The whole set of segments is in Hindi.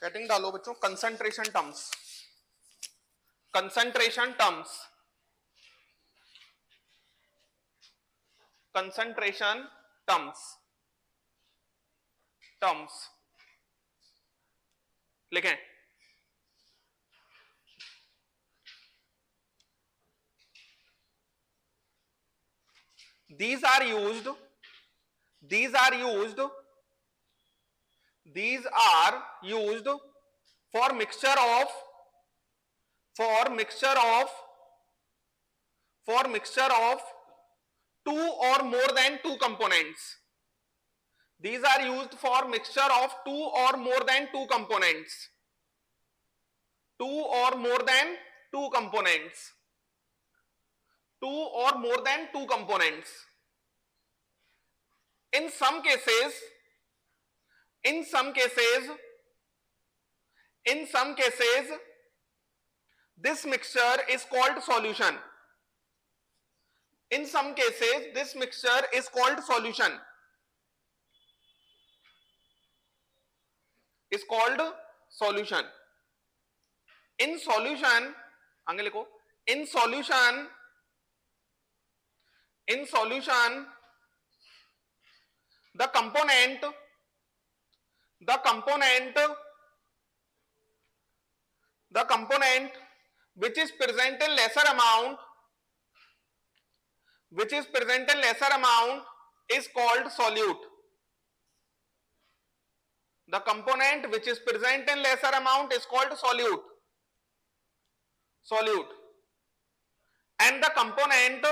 हेडिंग डालो बच्चों concentration terms, concentration terms, concentration terms, terms लिखें। these are used these are used these are used for mixture of for mixture of for mixture of two or more than two components. These are used for mixture of two or more than two components. Two or more than two components. Two or more than two components. In some cases, in some cases, in some cases, this mixture is called solution. In some cases, this mixture is called solution. Is called solution. In solution, आगे लिखो. In solution, in solution, the component which is present in lesser amount, which is present in lesser amount is called solute. The component which is present in lesser amount is called solute. Solute. And the component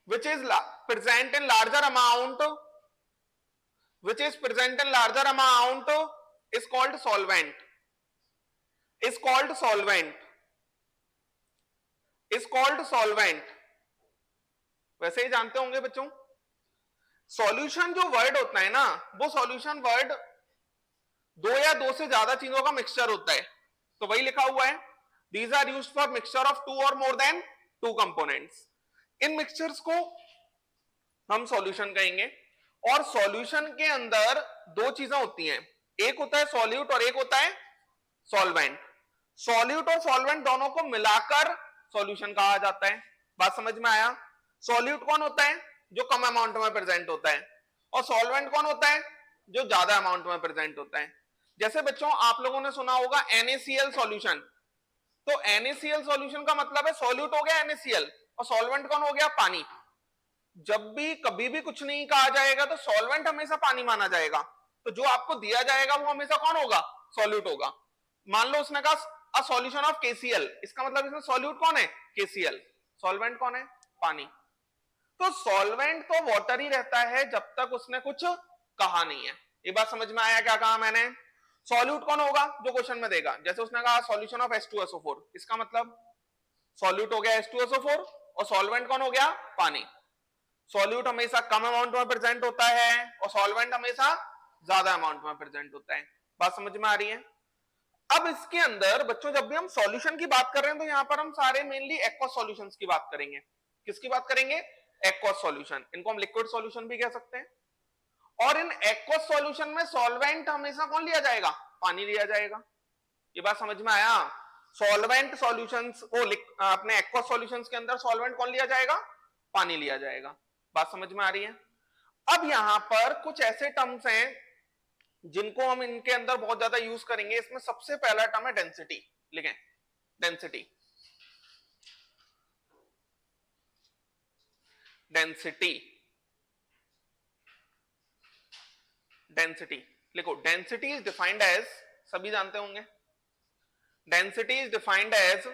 which is present in larger amount, which is present in larger amount is called solvent. Is called solvent. Is called solvent. वैसे ही जानते होंगे बच्चों, सॉल्यूशन जो वर्ड होता है ना, वो सॉल्यूशन वर्ड दो या दो से ज्यादा चीजों का मिक्सचर होता है, तो वही लिखा हुआ है these are used for mixture of two or more than two components. In mixtures को हम सॉल्यूशन कहेंगे, और सॉल्यूशन के अंदर दो चीजें होती हैं, एक होता है सॉल्यूट और एक होता है सॉल्वेंट. सॉल्यूट और सॉल्वेंट दोनों को मिलाकर सॉल्यूशन कहा जाता है. बात समझ में आया? सॉल्यूट कौन होता है? जो कम अमाउंट में प्रेजेंट होता है. और सॉल्वेंट कौन होता है? जो ज्यादा अमाउंट में प्रेजेंट होता है. जैसे बच्चों आप लोगों ने सुना होगा NaCl सॉल्यूशन, तो NaCl सॉल्यूशन का मतलब है सॉल्यूट हो गया NaCl, और सॉल्वेंट कौन हो गया? पानी. जब भी कभी भी कुछ नहीं कहा जाएगा तो सॉल्वेंट हमेशा पानी माना जाएगा, तो जो आपको दिया जाएगा वो हमेशा कौन होगा? सॉल्यूट होगा. मान लो उसने कहा अ सॉल्यूशन ऑफ KCl, इसका मतलब इसमें सॉल्यूट कौन है? KCl. सॉल्वेंट कौन है? पानी. तो सॉल्वेंट तो वाटर ही रहता है जब तक उसने कुछ कहा नहीं है. ये बात समझ में आया? क्या कहा मैंने? सॉल्यूट कौन होगा? जो क्वेश्चन में देगा. जैसे उसने कहा सॉल्यूशन ऑफ H2SO4, इसका मतलब सॉल्यूट हो गया H2SO4, और सॉल्वेंट कौन हो गया? पानी. सॉल्यूट हमेशा कम अमाउंट में प्रेजेंट होता है और सॉल्वेंट हमेशा ज्यादा अमाउंट में प्रेजेंट होता है. बात समझ में आ रही है? अब इसके अंदर बच्चों जब भी हम सॉल्यूशन की बात कर रहे हैं तो यहां पर हम सारे मेनली एक्वस सॉल्यूशंस की बात करेंगे. किसकी बात करेंगे? Aqueous solution. इनको हम लिक्विड सॉल्यूशन भी कह सकते हैं. और इन एक्वस सॉल्यूशन में सॉल्वेंट हमेशा कौन लिया जाएगा? पानी लिया जाएगा. ये बात समझ में आया? सॉल्वेंट सॉल्यूशंस को अपने एक्वस सॉल्यूशंस के अंदर सॉल्वेंट कौन लिया जाएगा? पानी लिया जाएगा. बात समझ में आ रही है? अब यहां पर कुछ ऐसे टर्म्स हैं जिनको हम इनके अंदर बहुत ज्यादा यूज करेंगे. इसमें सबसे पहला टर्म है डेंसिटी. लिखें डेंसिटी. डेंसिटी. डेंसिटी लिखो. डेंसिटी इज डिफाइंड एज, सभी जानते होंगे, density is defined as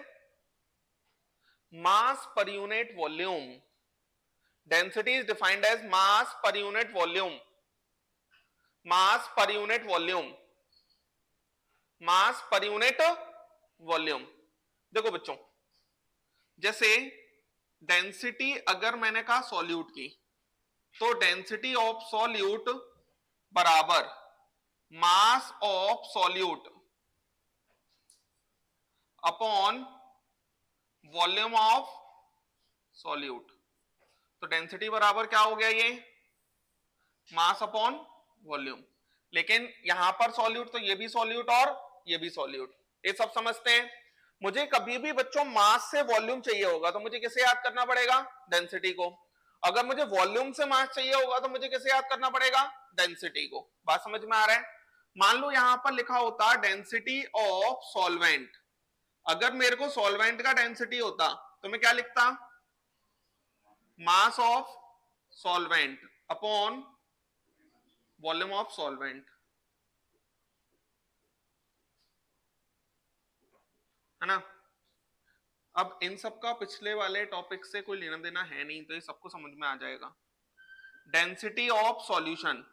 mass per unit volume. Density is defined as mass per unit volume. Mass per unit volume. Mass per unit volume. देखो बच्चों, जैसे डेंसिटी अगर मैंने कहा सॉल्यूट की, तो डेंसिटी ऑफ सॉल्यूट बराबर मास of solute upon volume of solute. तो डेंसिटी बराबर क्या हो गया? ये मास अपॉन वॉल्यूम। लेकिन यहां पर सॉल्यूट तो ये भी सॉल्यूट और ये भी सॉल्यूट, ये सब समझते हैं। मुझे कभी भी बच्चों मास से वॉल्यूम चाहिए होगा तो मुझे किसे याद करना पड़ेगा? डेंसिटी को। अगर मुझे वॉल्यूम से मास चाहिए होगा तो मुझे किसे याद करना पड़ेगा? डेंसिटी को। बात समझ में आ रहा है? मान लो यहां पर लिखा होता डेंसिटी ऑफ सॉल्वेंट, अगर मेरे को सॉल्वेंट का डेंसिटी होता तो मैं क्या लिखता? मास of solvent upon volume of solvent, है ना? अब इन सब का पिछले वाले टॉपिक से कोई लेना देना है नहीं, तो ये सबको समझ में आ जाएगा। डेंसिटी ऑफ सॉल्यूशन,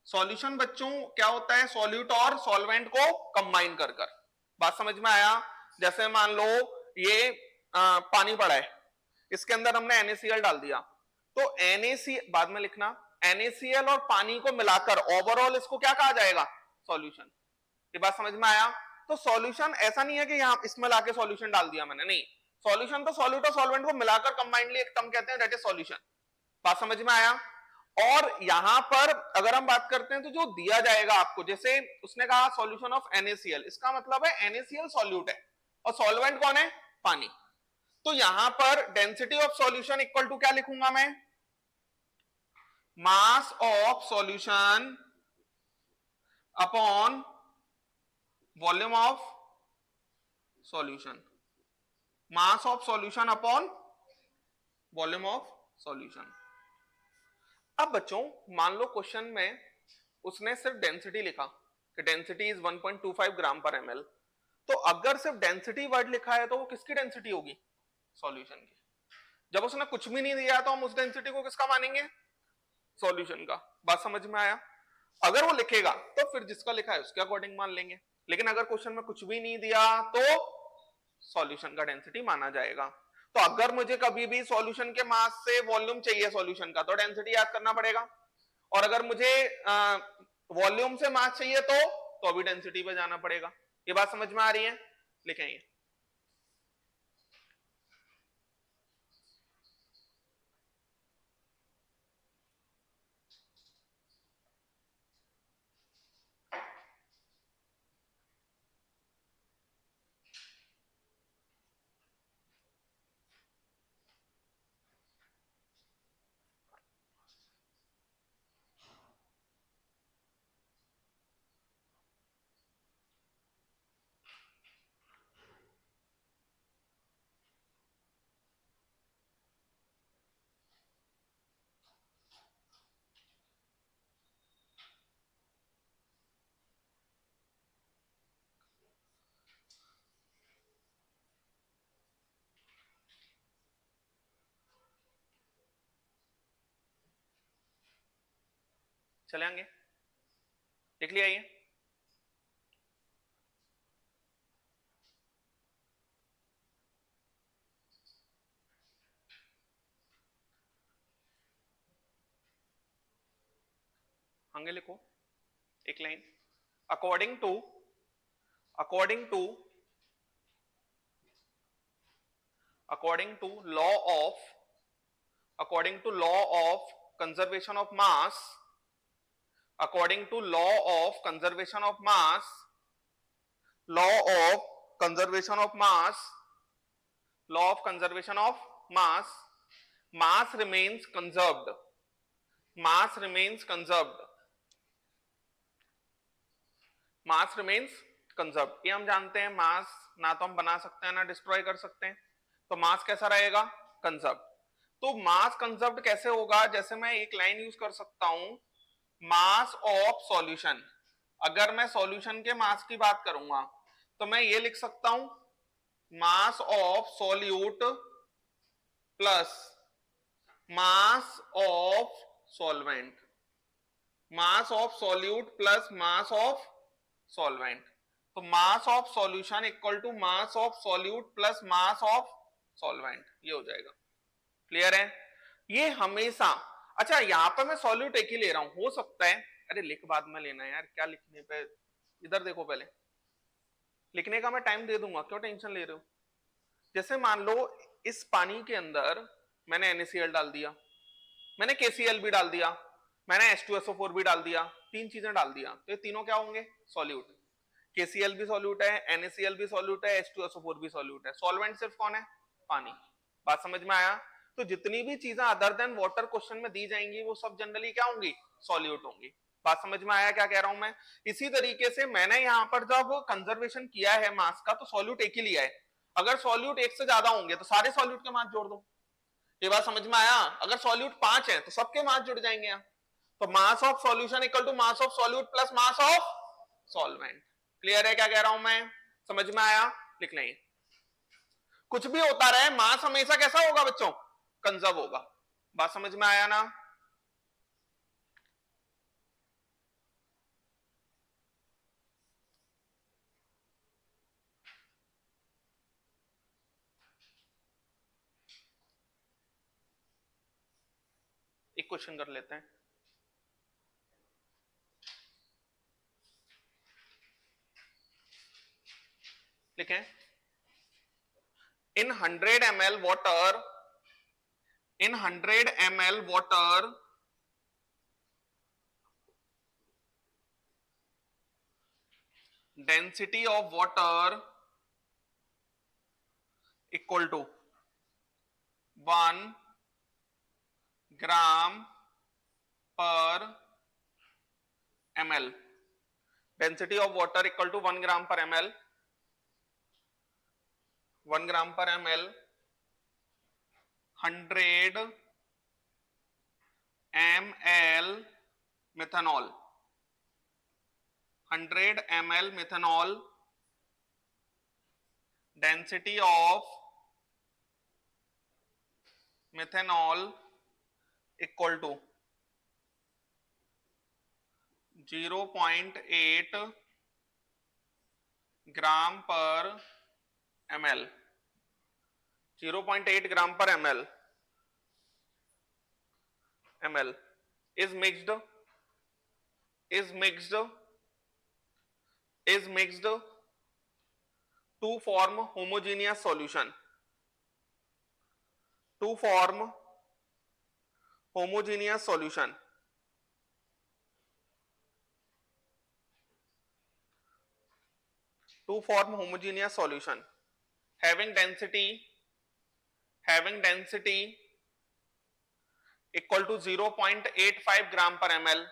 सॉल्यूशन बच्चों क्या होता है? सॉल्यूट और सॉल्वेंट को कंबाइन कर कर। बात समझ में आया? जैसे मान लो ये पानी पड़ा है, इसके अंदर हमने NaCl डाल दिया, तो NaCl बाद में लिखना, NaCl और पानी को मिलाकर ओवरऑल इसको क्या कहा जाएगा? सॉल्यूशन। ये बात समझ में आया? तो सॉल्यूशन ऐसा नहीं है कि यहां इसमें लाके सॉल्यूशन डाल दिया मैंने, नहीं, सॉल्यूशन तो सॉल्यूट और सॉल्वेंट को मिलाकर कंबाइंडली एक टर्म कहते हैं, दैट इज सॉल्यूशन। बात समझ में आया? और यहां पर अगर हम बात करते हैं तो जो दिया जाएगा आपको, जैसे उसने कहा सॉल्यूशन ऑफ NaCl, इसका मतलब है NaCl सॉल्यूट है और सॉल्वेंट कौन है? पानी। तो यहां पर density of solution equal to क्या लिखूंगा मैं? Mass of solution upon volume of solution, mass of solution upon volume of solution. अब बच्चों मान लो क्वेश्चन में उसने सिर्फ डेंसिटी लिखा कि डेंसिटी इज 1.25 ग्राम पर ml, तो अगर सिर्फ डेंसिटी वर्ड लिखा है तो वो किसकी डेंसिटी होगी? सॉल्यूशन की। जब उसने कुछ भी नहीं दिया तो हम उस डेंसिटी को किसका मानेंगे? सॉल्यूशन का। बात समझ में आया? अगर वो लिखेगा तो फिर जिसका लिखा है उसके अकॉर्डिंग मान लेंगे, लेकिन अगर क्वेश्चन में कुछ भी नहीं दिया तो सॉल्यूशन का डेंसिटी माना जाएगा। तो अगर मुझे कभी भी सॉल्यूशन के मास से वॉल्यूम चाहिए सॉल्यूशन का, तो डेंसिटी याद करना पड़ेगा, और अगर मुझे वॉल्यूम से मास चाहिए तो अभी डेंसिटी पे जाना पड़ेगा। ये बात समझ में आ रही है? लिखेंगे। चले आएंगे, लिख लिया ये? आगे लिखो एक line. According to according to law of conservation of mass, according to law of conservation of mass, law of conservation of mass, law of conservation of mass, mass remains conserved, mass remains conserved, mass remains conserved। ये हम जानते हैं, मास ना तो हम बना सकते हैं ना डिस्ट्रॉय कर सकते हैं, तो मास कैसा रहेगा? कंजर्व्ड। तो मास कंजर्व्ड कैसे होगा? जैसे मैं एक लाइन यूज कर सकता हूं, मास ऑफ सॉल्यूशन। अगर मैं सॉल्यूशन के मास की बात करूंगा तो मैं ये लिख सकता हूं, mass of solute plus mass of solvent, mass of solute plus mass of solvent. तो mass of solution equal to mass of solute plus mass of solvent, ये हो जाएगा। क्लियर है? ये हमेशा, अच्छा यहां पर मैं सॉल्यूट एक ही ले रहा हूं, हो सकता है, अरे लिख बाद में लेना यार, क्या लिखने पे, इधर देखो पहले, लिखने का मैं टाइम दे दूंगा, क्यों टेंशन ले रहे हो? जैसे मान लो इस पानी के अंदर मैंने NaCl डाल दिया, मैंने KCl भी डाल दिया, मैंने H2SO4 भी डाल दिया, 3 चीजें डाल दिया, तो ये तीनों क्या होंगे? सॉल्यूट। KCl भी सॉल्यूट है, NaCl भी सॉल्यूट है, H2SO4 भी सॉल्यूट है। सॉल्वेंट सिर्फ कौन है? पानी। बात समझ में आया? तो जितनी भी चीजें अदर देन वाटर क्वेश्चन में दी जाएंगी वो सब जनरली क्या होंगी? सॉल्यूट होंगी। बात समझ में आया क्या कह रहा हूं मैं? इसी तरीके से मैंने यहां पर जब कंजर्वेशन किया है मास का तो सॉल्यूट एक ही लिया है। अगर सॉल्यूट एक से ज्यादा होंगे तो सारे सॉल्यूट के मास जोड़ दो। ये बात समझ में आया? अगर सॉल्यूट 5 है तो सबके मास जुड़ जाएंगे यहाँ। तो mass of solution equal to mass of solute plus mass of solvent. Clear है क्या कह रहा हूं मैं? समझ में आया? लिख लें। कुछ भी होता रहे मास हमेशा कैसा होगा बच्चों? कंजर्व होगा। बात समझ में आया ना? एक क्वेश्चन कर लेते हैं। लिखें, in 100 ml water, in 100 ml water, density of water equal to 1 gram per ml. Density of water equal to 1 gram per ml. 1 gram per ml, 100 ml methanol, 100 ml methanol, density of methanol equal to 0.8 gram per ml. 0.8 gram per ml is mixed to form homogeneous solution. To form homogeneous solution. To form homogeneous solution having density equal to 0.85 gram per ml,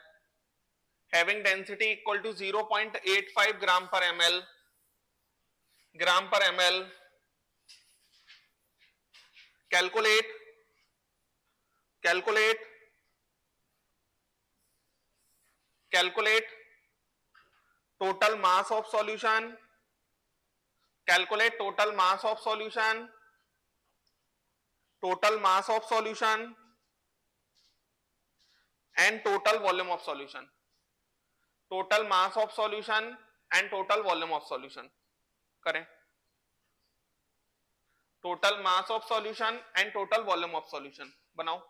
having density equal to 0.85 gram per ml, calculate total mass of solution, calculate total mass of solution and total volume of solution. Total mass of solution and total volume of solution करें। total mass of solution and total volume of solution बनाओ।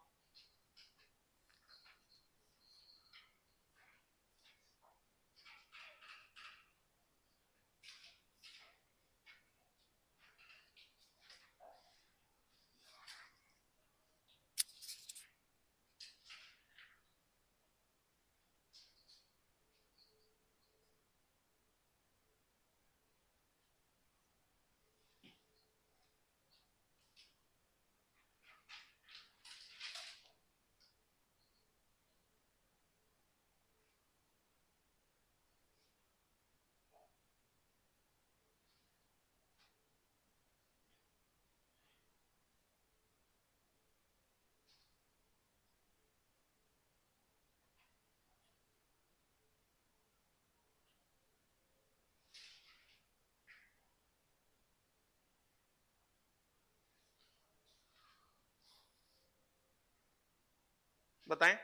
बताएं।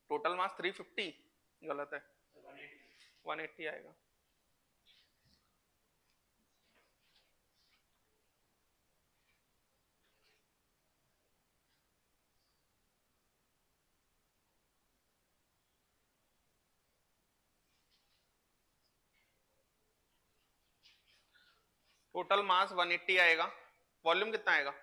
टोटल मास 350 गलत है, 180 आएगा। टोटल मास 180 आएगा, वॉल्यूम कितना आएगा?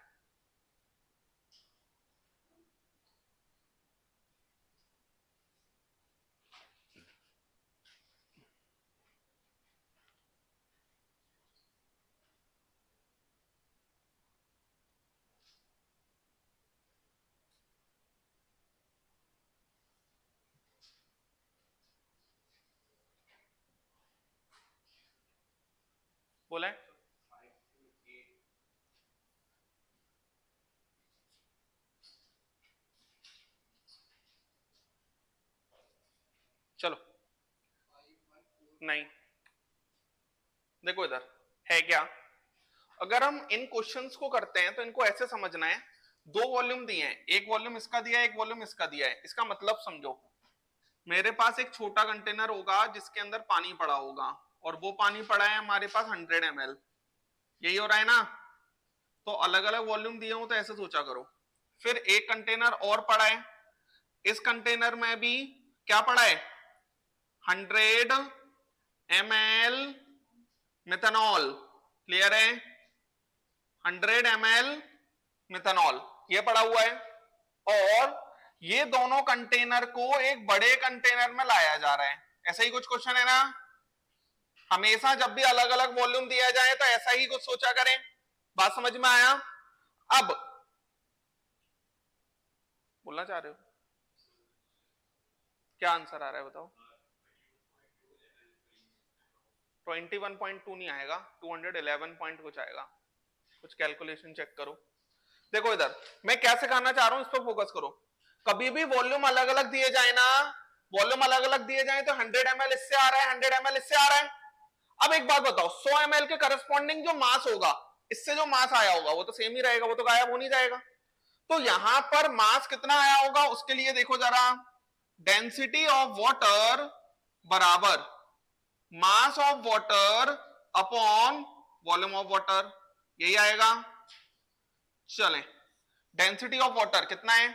बोला है? चलो नहीं, देखो इधर है क्या, अगर हम इन क्वेश्चंस को करते हैं तो इनको ऐसे समझना है, दो वॉल्यूम दिए हैं, एक वॉल्यूम इसका दिया है, एक वॉल्यूम इसका दिया है। इसका मतलब समझो, मेरे पास एक छोटा कंटेनर होगा जिसके अंदर पानी पड़ा होगा, और वो पानी पड़ा है हमारे पास 100 ml, यही हो रहा है ना? तो अलग अलग वॉल्यूम दिए हो तो ऐसे सोचा करो। फिर एक कंटेनर और पड़ा है, इस कंटेनर में भी क्या पड़ा है? 100 ml मिथेनॉल। क्लियर है? 100 ml मिथेनॉल ये पड़ा हुआ है, और ये दोनों कंटेनर को एक बड़े कंटेनर में लाया जा रहा है। ऐसा ही कुछ क्वेश्चन है ना? हमेशा जब भी अलग अलग वॉल्यूम दिया जाए तो ऐसा ही कुछ सोचा करें। बात समझ में आया? अब बोलना चाह रहे हो? क्या आंसर आ रहा है बताओ? 21.2 नहीं आएगा, 211 पॉइंट कुछ आएगा। कुछ कैलकुलेशन चेक करो। देखो इधर मैं क्या सिखाना चाह रहा हूं, इस पर फोकस करो। कभी भी वॉल्यूम अलग अलग दिए जाए ना, वॉल्यूम अलग अलग दिए जाए तो 100 ml इससे आ रहा है, 100 ml इससे आ रहा है। अब एक बात बताओ, 100 ml के करस्पॉन्डिंग जो मास होगा, इससे जो मास आया होगा वो तो सेम ही रहेगा, वो तो गायब हो नहीं जाएगा। तो यहां पर मास कितना आया होगा उसके लिए देखो जरा, डेंसिटी ऑफ वाटर बराबर mass of water upon volume of water, यही आएगा। चलें, डेंसिटी ऑफ वाटर कितना है?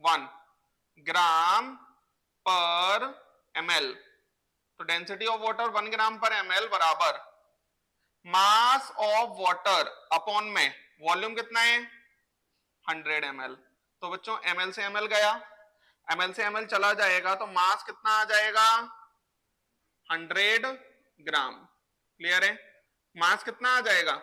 1 ग्राम पर ml, तो डेंसिटी ऑफ वाटर 1 ग्राम पर ml बराबर मास ऑफ वाटर अपॉन में वॉल्यूम कितना है? 100 ml। तो बच्चों ml से ml गया, ml से ml चला जाएगा तो मास कितना आ जाएगा? 100 ग्राम। क्लियर है? मास कितना आ जाएगा?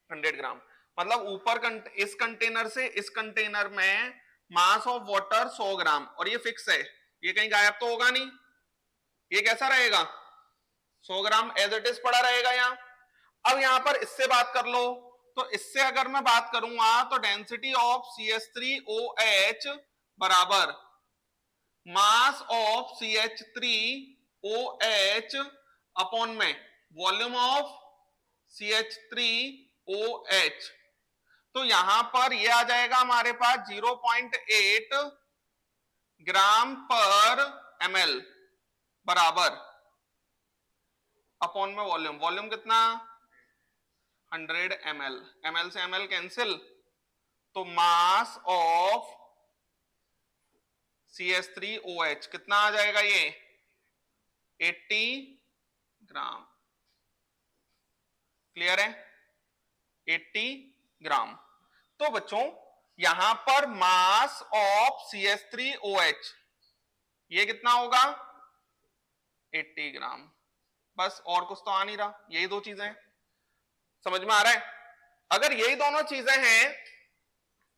100 ग्राम। मतलब ऊपर इस कंटेनर से इस कंटेनर में मास ऑफ वाटर 100 ग्राम, और ये फिक्स है, ये कहीं गायब तो होगा नहीं, ये कैसा रहेगा? 100 ग्राम एज इट इज पड़ा रहेगा यहां। अब यहां पर इससे बात कर लो, तो इससे अगर मैं बात करूंगा तो डेंसिटी ऑफ CH3OH बराबर मास ऑफ CH3OH अपॉन में वॉल्यूम ऑफ CH3OH। तो यहां पर ये आ जाएगा हमारे पास 0.8 ग्राम पर ml बराबर अपॉन में वॉल्यूम, वॉल्यूम कितना? 100 ml, ml से ml कैंसिल, तो मास ऑफ CH3OH कितना आ जाएगा? ये 80 ग्राम। क्लियर है? 80 ग्राम। तो बच्चों यहां पर मास ऑफ CH3OH ये कितना होगा? 80 ग्राम। बस, और कुछ तो आ नहीं रहा, यही दो चीजें हैं। समझ में आ रहा है? अगर यही दोनों चीजें हैं,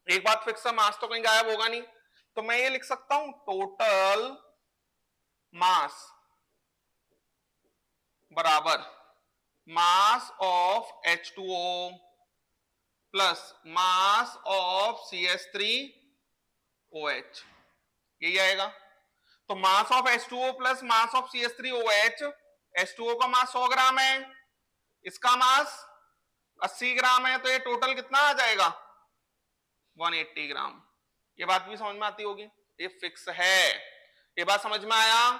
एक बात फिक्स है, मास तो कहीं गायब होगा नहीं, तो मैं ये लिख सकता हूं टोटल मास बराबर mass of H2O plus mass of CH3OH, यही आएगा। तो mass of H2O plus mass of CH3OH, H2O का मास 100 ग्राम है, इसका मास 80 ग्राम है, तो ये टोटल कितना आ जाएगा? 180 ग्राम। ये बात भी समझ में आती होगी, ये फिक्स है। ये बात समझ में आया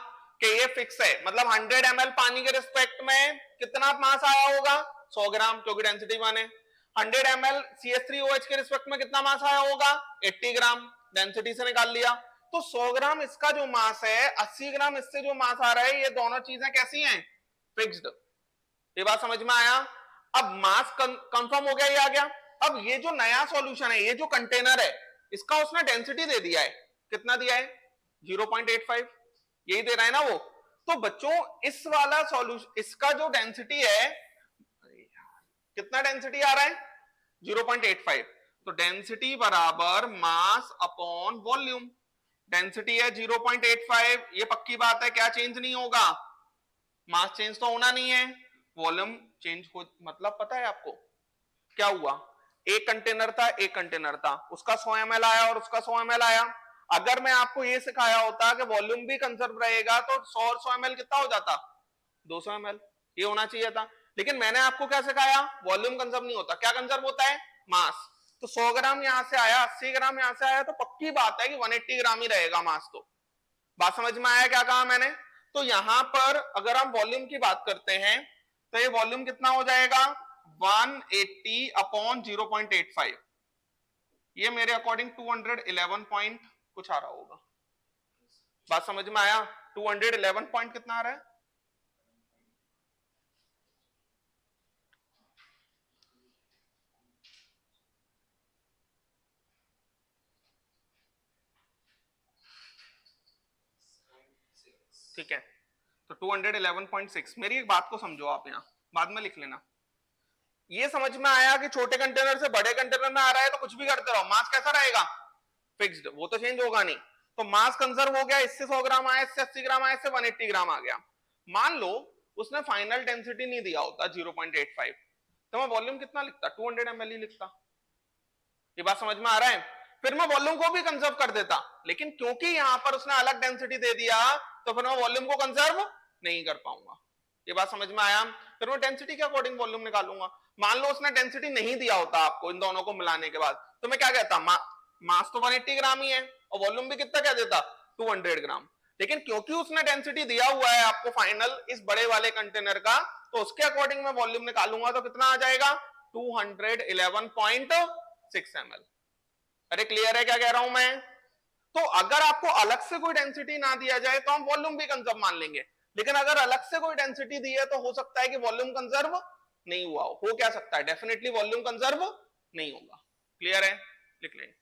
कि ये फिक्स है, मतलब 100 ml पानी के रिस्पेक्ट में कितना मास आया होगा? 100 ग्राम, क्योंकि डेंसिटी 1 है। 100 ml CH3OH के रिस्पेक्ट में कितना मास आया होगा? 80 ग्राम, डेंसिटी से निकाल लिया। तो 100 ग्राम इसका जो मास है, 80 ग्राम इससे जो मास आ रहा है, ये दोनों चीजें कैसी हैं? फिक्स्ड। ये बात समझ में आया? अब मास कंफर्म हो गया, ये आ गया। अब ये जो नया सॉल्यूशन है, ये जो कंटेनर है, इसका उसने डेंसिटी दे दिया है, कितना दिया है 0.85, यही दे रहा है ना वो। तो बच्चों इस वाला सॉल्यूशन, इसका जो डेंसिटी है, कितना डेंसिटी आ रहा है 0.85, तो डेंसिटी बराबर मास अपॉन वॉल्यूम। डेंसिटी है 0.85, ये पक्की बात है, क्या चेंज नहीं होगा, मास चेंज तो होना नहीं है, वॉल्यूम चेंज हो, मतलब पता है आपको क्या हुआ, एक कंटेनर था, एक कंटेनर था, उसका 100 ml आया और उसका 100 ml आया। अगर मैं आपको ये सिखाया होता कि वॉल्यूम भी कंजर्व रहेगा तो 100 और 100 ml कितना हो जाता, 200 ml, ये होना चाहिए था। लेकिन मैंने आपको क्या सिखाया, वॉल्यूम कंजर्व नहीं होता, क्या कंजर्व होता है, मास। तो 100 ग्राम यहां से आया, 80 ग्राम यहां से आया, तो पक्की बात है कि 180 ग्राम ही रहेगा मास। तो बात समझ में आया क्या कहा मैंने। तो यहां पर अगर हम वॉल्यूम की बात करते हैं तो ये वॉल्यूम कितना हो जाएगा 180 अपॉन 0.85, ये मेरे अकॉर्डिंग 211 पॉइंट कुछ आ रहा होगा। बात समझ में आया, 211 पॉइंट कितना आ रहा है, ठीक है। तो 211.6, मेरी एक बात को समझो आप, यहां बाद में लिख लेना। ये समझ में आया कि छोटे कंटेनर से बड़े कंटेनर में आ रहा है तो कुछ भी करते रहो, मास कैसा रहेगा, फिक्स्ड, वो तो चेंज होगा नहीं। तो मास कंजर्व हो गया, इससे 100 ग्राम आया, इससे 80 ग्राम आया, इससे 180 ग्राम आ गया। मान लो उसने फाइनल डेंसिटी नहीं दिया होता 0.85, तो मैं वॉल्यूम कितना लिखता, 200 ml ही लिखता। ये बात समझ में आ रहा है। फिर मैं वॉल्यूम को भी कंजर्व कर देता, लेकिन क्योंकि यहां पर उसने अलग डेंसिटी दे दिया तो फिर मैं वॉल्यूम को कंजर्व नहीं कर पाऊंगा। ये बात समझ में आया। फिर मैं डेंसिटी के अकॉर्डिंग वॉल्यूम निकालूंगा। मान लो उसने डेंसिटी नहीं दिया होता आपको इन दोनों को मिलाने के बाद, तो मैं क्या कहता, मास तो 180 ग्राम ही है और वॉल्यूम भी कितना कह देता 200 ग्राम। लेकिन क्योंकि उसने डेंसिटी दिया हुआ है आपको फाइनल इस बड़े वाले कंटेनर का, तो उसके अकॉर्डिंग मैं वॉल्यूम निकालूंगा तो कितना आ जाएगा 211.6 ml। अरे क्लियर है क्या कह रहा हूं मैं। तो अगर आपको अलग से कोई डेंसिटी ना दिया जाए तो हम वॉल्यूम भी कंजर्व मान लेंगे, लेकिन अगर अलग से कोई डेंसिटी दी है तो हो सकता है कि वॉल्यूम कंजर्व नहीं हुआ हो क्या सकता है, डेफिनेटली वॉल्यूम कंजर्व नहीं होगा। क्लियर है, लिख लें।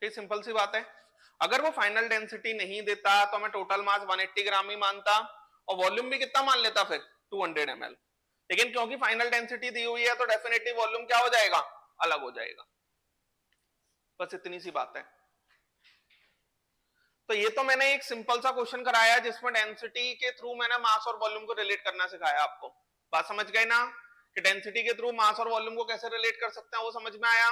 ये सिंपल सी बात है, अगर वो फाइनल डेंसिटी नहीं देता तो मैं टोटल मास 180 ग्राम ही मानता और वॉल्यूम भी कितना मान लेता फिर 200 ml। लेकिन क्योंकि फाइनल डेंसिटी दी हुई है तो डेफिनेटली वॉल्यूम क्या हो जाएगा, अलग हो जाएगा। बस इतनी सी बात है। तो ये तो मैंने एक सिंपल सा क्वेश्चन कराया जिसमें डेंसिटी के थ्रू मैंने मास और वॉल्यूम को रिलेट करना सिखाया आपको। बात समझ गए ना कि डेंसिटी के थ्रू मास और वॉल्यूम को कैसे रिलेट कर सकते हैं, वो समझ में आया।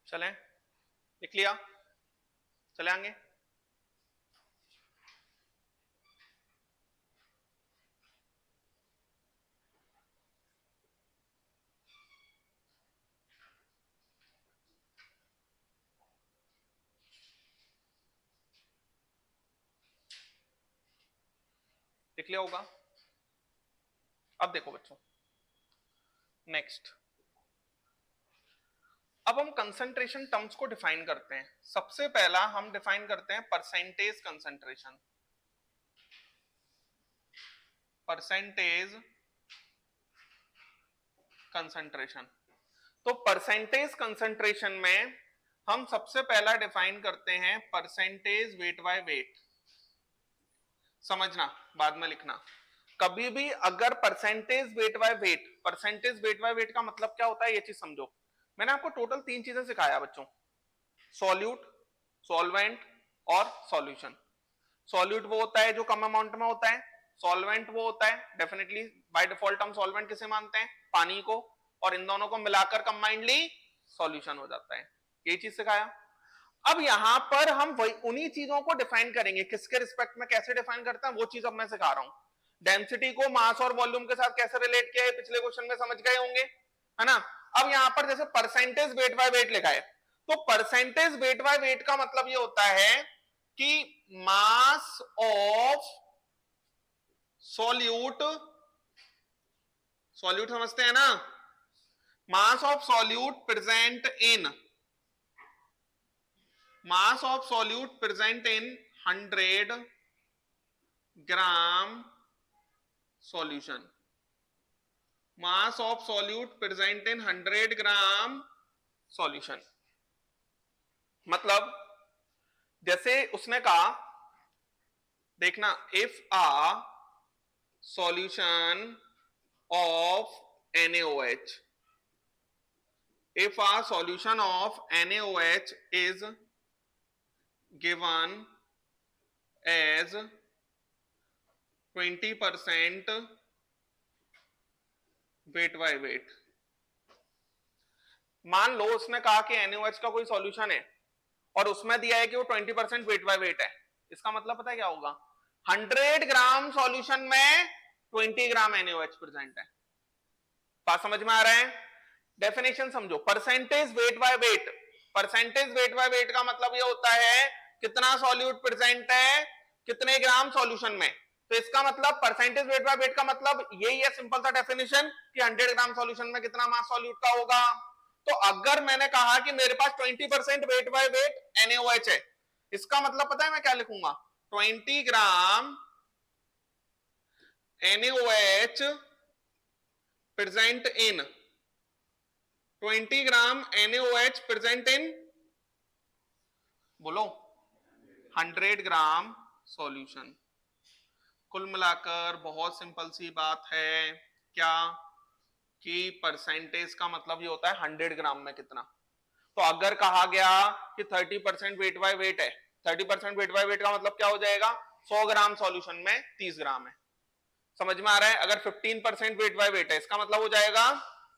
चलें, लिख लिया, चले आगे। लिख लिया होगा। अब देखो बच्चों, नेक्स्ट अब हम कंसंट्रेशन टर्म्स को डिफाइन करते हैं। सबसे पहला हम डिफाइन करते हैं परसेंटेज कंसंट्रेशन। Percentage concentration. तो परसेंटेज कंसंट्रेशन में हम सबसे पहला डिफाइन करते हैं परसेंटेज वेट बाय वेट। समझना, बाद में लिखना। कभी भी अगर परसेंटेज वेट बाय वेट का मतलब क्या होता है ये चीज समझो। मैंने आपको टोटल 3 चीजें सिखाया बच्चों, सॉल्यूट, सॉल्वेंट और सॉल्यूशन। सॉल्यूट वो होता है जो कम अमाउंट में होता है, सॉल्वेंट वो होता है डेफिनेटली बाय डिफॉल्ट हम सॉल्वेंट किसे मानते हैं, पानी को, और इन दोनों को मिलाकर कंबाइंडली सॉल्यूशन हो जाता है। ये चीज सिखाया। अब यहां पर हम वही उन्हीं चीजों को डिफाइन करेंगे, किसके रिस्पेक्ट में कैसे डिफाइन करते हैं वो चीज अब मैं सिखा रहा हूं। डेंसिटी को मास और वॉल्यूम के साथ कैसे रिलेट किया है पिछले क्वेश्चन में समझ गए होंगे, है ना। अब यहां पर जैसे परसेंटेज वेट बाय वेट लिखा है, तो परसेंटेज वेट बाय वेट का मतलब ये होता है कि मास ऑफ सॉल्यूट, सॉल्यूट समझते हैं ना, मास of solute present in, mass of solute present in 100 gram solution, mass of solute present in 100 gram solution। मतलब जैसे उसने कहा, देखना, if a solution of NaOH, if a solution of NaOH is given as 20% weight by weight. मान लो उसने कहा कि NaOH का कोई सॉल्यूशन है और उसमें दिया है कि वो 20% वेट बाय वेट है। इसका मतलब पता है क्या होगा, 100 ग्राम सॉल्यूशन में 20 ग्राम NaOH प्रेजेंट है। बात समझ में आ रहा है? डेफिनेशन समझो, percentage weight by weight, percentage weight by weight का मतलब ये होता है कितना सॉल्यूट प्रेजेंट है कितने ग्राम सॉल्यूशन में। तो इसका मतलब परसेंटेज वेट बाय वेट का मतलब यही है, सिंपल सा डेफिनेशन, कि 100 ग्राम सॉल्यूशन में कितना मास सॉल्यूट का होगा। तो अगर मैंने कहा कि मेरे पास 20% वेट बाय वेट NaOH है, इसका मतलब पता है मैं क्या लिखूंगा, 20 ग्राम NaOH present in, 20 gram NaOH present in, बोलो, 100 ग्राम सॉल्यूशन। कुल मिलाकर बहुत सिंपल सी बात है, क्या, कि परसेंटेज का मतलब ये होता है 100 ग्राम में कितना। तो अगर कहा गया कि 30% वेट बाय वेट है, 30% वेट बाय वेट का मतलब क्या हो जाएगा, 100 ग्राम सॉल्यूशन में 30 ग्राम है। समझ में आ रहा है? अगर 15% वेट बाय वेट है, इसका मतलब हो जाएगा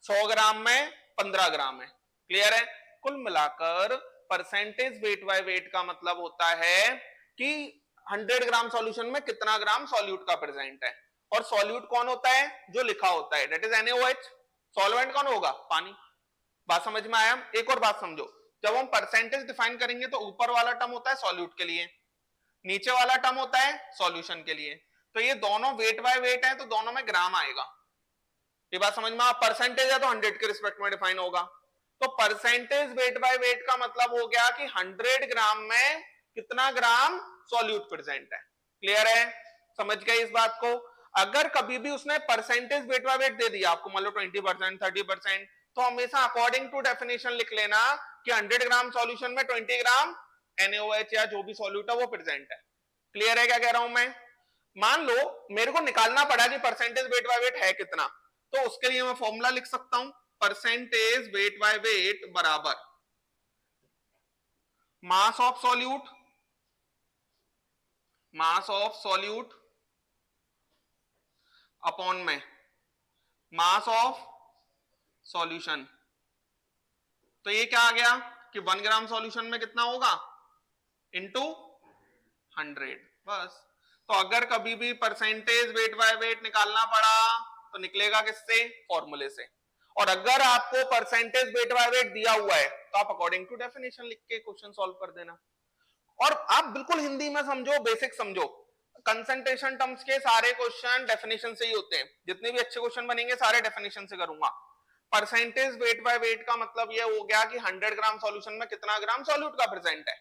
100 ग्राम में 15 ग्राम है। क्लियर है? कुल मिलाकर परसेंटेज वेट बाय वेट का मतलब होता है कि 100 ग्राम सॉल्यूशन में कितना ग्राम सॉल्यूट का प्रेजेंट है। और सॉल्यूट कौन होता है, जो लिखा होता है, दैट इज NaOH। सॉल्वेंट कौन होगा, पानी। बात समझ में आया? एक और बात समझो, जब हम परसेंटेज डिफाइन करेंगे तो ऊपर वाला टर्म होता है सॉल्यूट के लिए, नीचे वाला टर्म होता है सॉल्यूशन के लिए। तो ये दोनों वेट बाय वेट है तो दोनों में ग्राम आएगा। ये बात समझ में आ, परसेंटेज है तो 100 के रिस्पेक्ट में डिफाइन होगा। तो परसेंटेज वेट बाय वेट का मतलब हो गया कि 100 ग्राम में कितना ग्राम सॉल्यूट प्रेजेंट है। क्लियर है? समझ गए इस बात को? अगर कभी भी उसने परसेंटेज वेट बाय वेट दे दिया आपको, मान लो 20% 30%, तो हमेशा अकॉर्डिंग टू डेफिनेशन लिख लेना कि 100 ग्राम सॉल्यूशन में 20 ग्राम NaOH या जो भी सॉल्यूट है वो प्रेजेंट है। क्लियर है क्या कह रहा हूं मैं? मान लो मेरे को निकालना पड़ा कि परसेंटेज वेट बाय वेट है कितना, तो उसके लिए मैं फॉर्मूला लिख सकता हूं, परसेंटेज वेट बाय वेट बराबर मास of solute, mass of solute upon में मास ऑफ सॉल्यूशन। तो ये क्या आ गया कि 1 ग्राम सॉल्यूशन में कितना होगा, इनटू 100। बस। तो अगर कभी भी परसेंटेज वेट बाय वेट निकालना पड़ा तो निकलेगा किससे, फॉर्मूले से। और अगर आपको परसेंटेज वेट बाय वेट दिया हुआ है तो आप अकॉर्डिंग टू डेफिनेशन लिख के क्वेश्चन सॉल्व कर देना। और आप बिल्कुल हिंदी में समझो, बेसिक समझो, कंसंट्रेशन टर्म्स के सारे क्वेश्चन डेफिनेशन से ही होते हैं। जितने भी अच्छे क्वेश्चन बनेंगे सारे डेफिनेशन से करूंगा। परसेंटेज वेट बाय वेट का मतलब ये हो गया कि 100 ग्राम सॉल्यूशन में कितना ग्राम सॉल्यूट का प्रेजेंट है।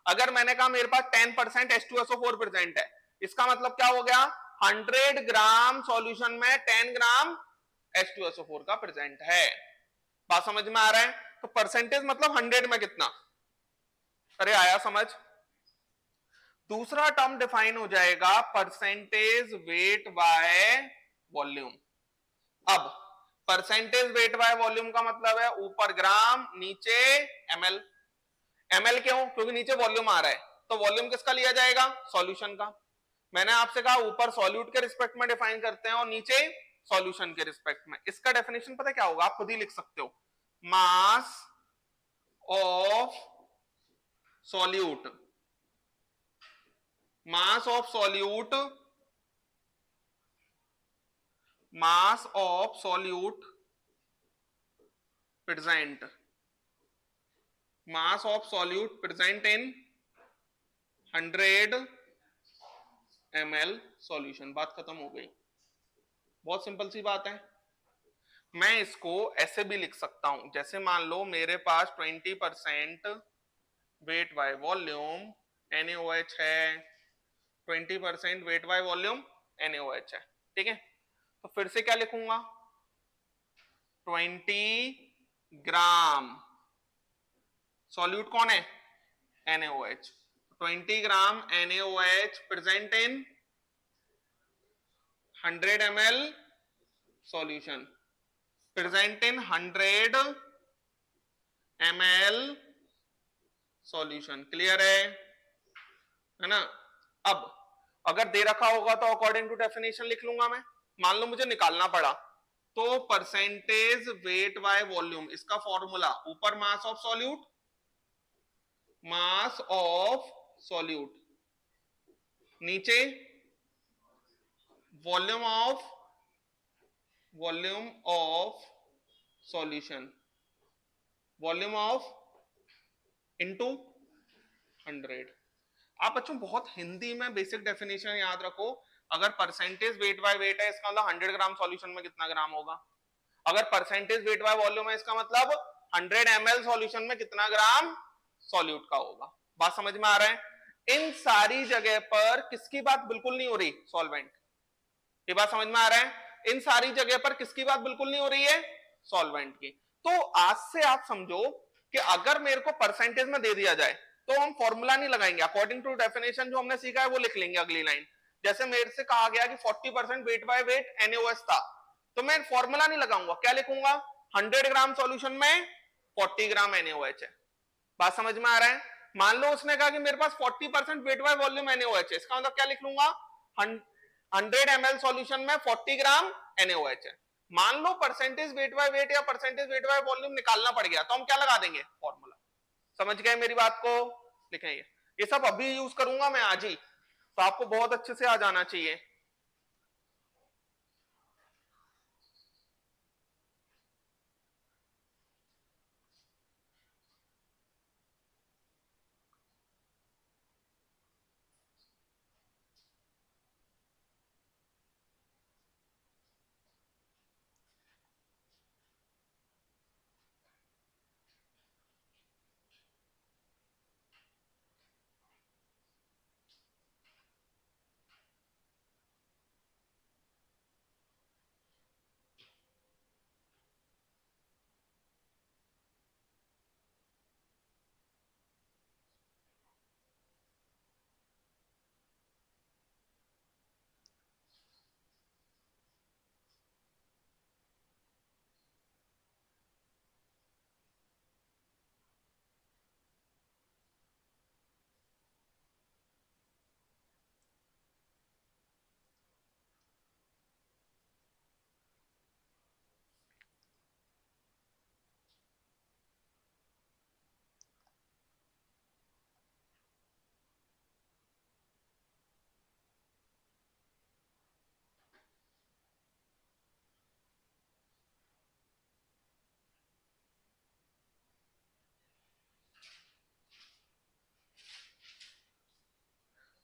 अगर मैंने कहा मेरे पास 10% H2SO4 प्रेजेंट है, इसका मतलब क्या हो गया, 100 ग्राम सॉल्यूशन में 10 ग्राम H2SO4 का प्रेजेंट है। बात समझ में आ रहा है? तो परसेंटेज मतलब 100 में कितना। अरे आया समझ? दूसरा टर्म डिफाइन हो जाएगा परसेंटेज वेट बाय वॉल्यूम। अब परसेंटेज वेट बाय वॉल्यूम का मतलब है ऊपर ग्राम नीचे ml। ml क्यों? क्योंकि नीचे वॉल्यूम आ रहा है, तो वॉल्यूम किसका लिया जाएगा? सॉल्यूशन का। मैंने आपसे कहा ऊपर सॉल्यूट के रिस्पेक्ट में डिफाइन करते हैं और नीचे सॉल्यूशन के रिस्पेक्ट में। इसका डेफिनेशन पता क्या होगा? आप खुद ही लिख सकते हो, मास of solute, mass of solute, mass of solute present, mass of solute present in 100 ml solution. बात खत्म हो गई। बहुत सिंपल सी बात है। मैं इसको ऐसे भी लिख सकता हूं, जैसे मान लो मेरे पास 20% वेट बाय वॉल्यूम NaOH है, 20% वेट बाय वॉल्यूम NaOH है, ठीक है। तो फिर से क्या लिखूंगा? 20 ग्राम, सॉल्यूट कौन है? NaOH। 20 gram NaOH present in 100 ml solution, present in 100 ml solution. Clear है ना? अब अगर दे रखा होगा तो अकॉर्डिंग टू डेफिनेशन लिख लूंगा मैं। मान लो मुझे निकालना पड़ा, तो परसेंटेज वेट बाय वॉल्यूम, इसका फॉर्मूला ऊपर mass of solute, mass of solute, नीचे volume of, volume of solution, volume of into 100। आप बच्चों बहुत हिंदी में बेसिक डेफिनेशन याद रखो। अगर परसेंटेज वेट बाय वेट है, इसका मतलब 100 ग्राम सॉल्यूशन में कितना ग्राम होगा। अगर परसेंटेज वेट बाय वॉल्यूम है, इसका मतलब 100 ml सॉल्यूशन में कितना ग्राम सॉल्यूट का होगा। बात समझ में आ रहा है? इन सारी जगह पर किसकी बात बिल्कुल नहीं हो रही? सॉल्वेंट। ये बात समझ में आ रहा है? इन सारी जगह पर किसकी बात बिल्कुल नहीं हो रही है? सॉल्वेंट की। तो आज से आप समझो कि अगर मेरे को परसेंटेज में दे दिया जाए तो हम फॉर्मूला नहीं लगाएंगे, अकॉर्डिंग टू डेफिनेशन जो हमने सीखा है वो लिख लेंगे अगली लाइन। जैसे मेरे से कहा गया कि 40% वेट बाय वेट NaOH था, तो मैं फॉर्मूला नहीं लगाऊंगा, क्या लिखूंगा? 100 ग्राम सॉल्यूशन में 40 ग्राम NaOH है। बात समझ में आ रहा है? मान लो उसने कहा कि मेरे पास 40% वेट बाय वॉल्यूम NaOH है, इसका मतलब क्या लिख लूंगा? 100 ml सॉल्यूशन में 40 ग्राम NaOH है। मान लो परसेंटेज वेट बाय वेट या परसेंटेज वेट बाय वॉल्यूम निकालना पड़ गया, तो हम क्या लगा देंगे? फॉर्मूला। समझ गए मेरी बात को? लिखेंगे। ये सब अभी यूज करूंगा मैं आज ही, तो आपको बहुत अच्छे से आ जाना चाहिए।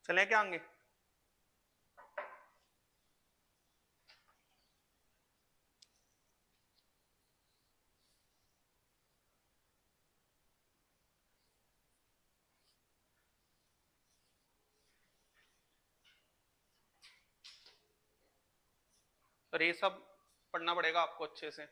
चले क्या आगे? और ये सब पढ़ना पड़ेगा आपको अच्छे से।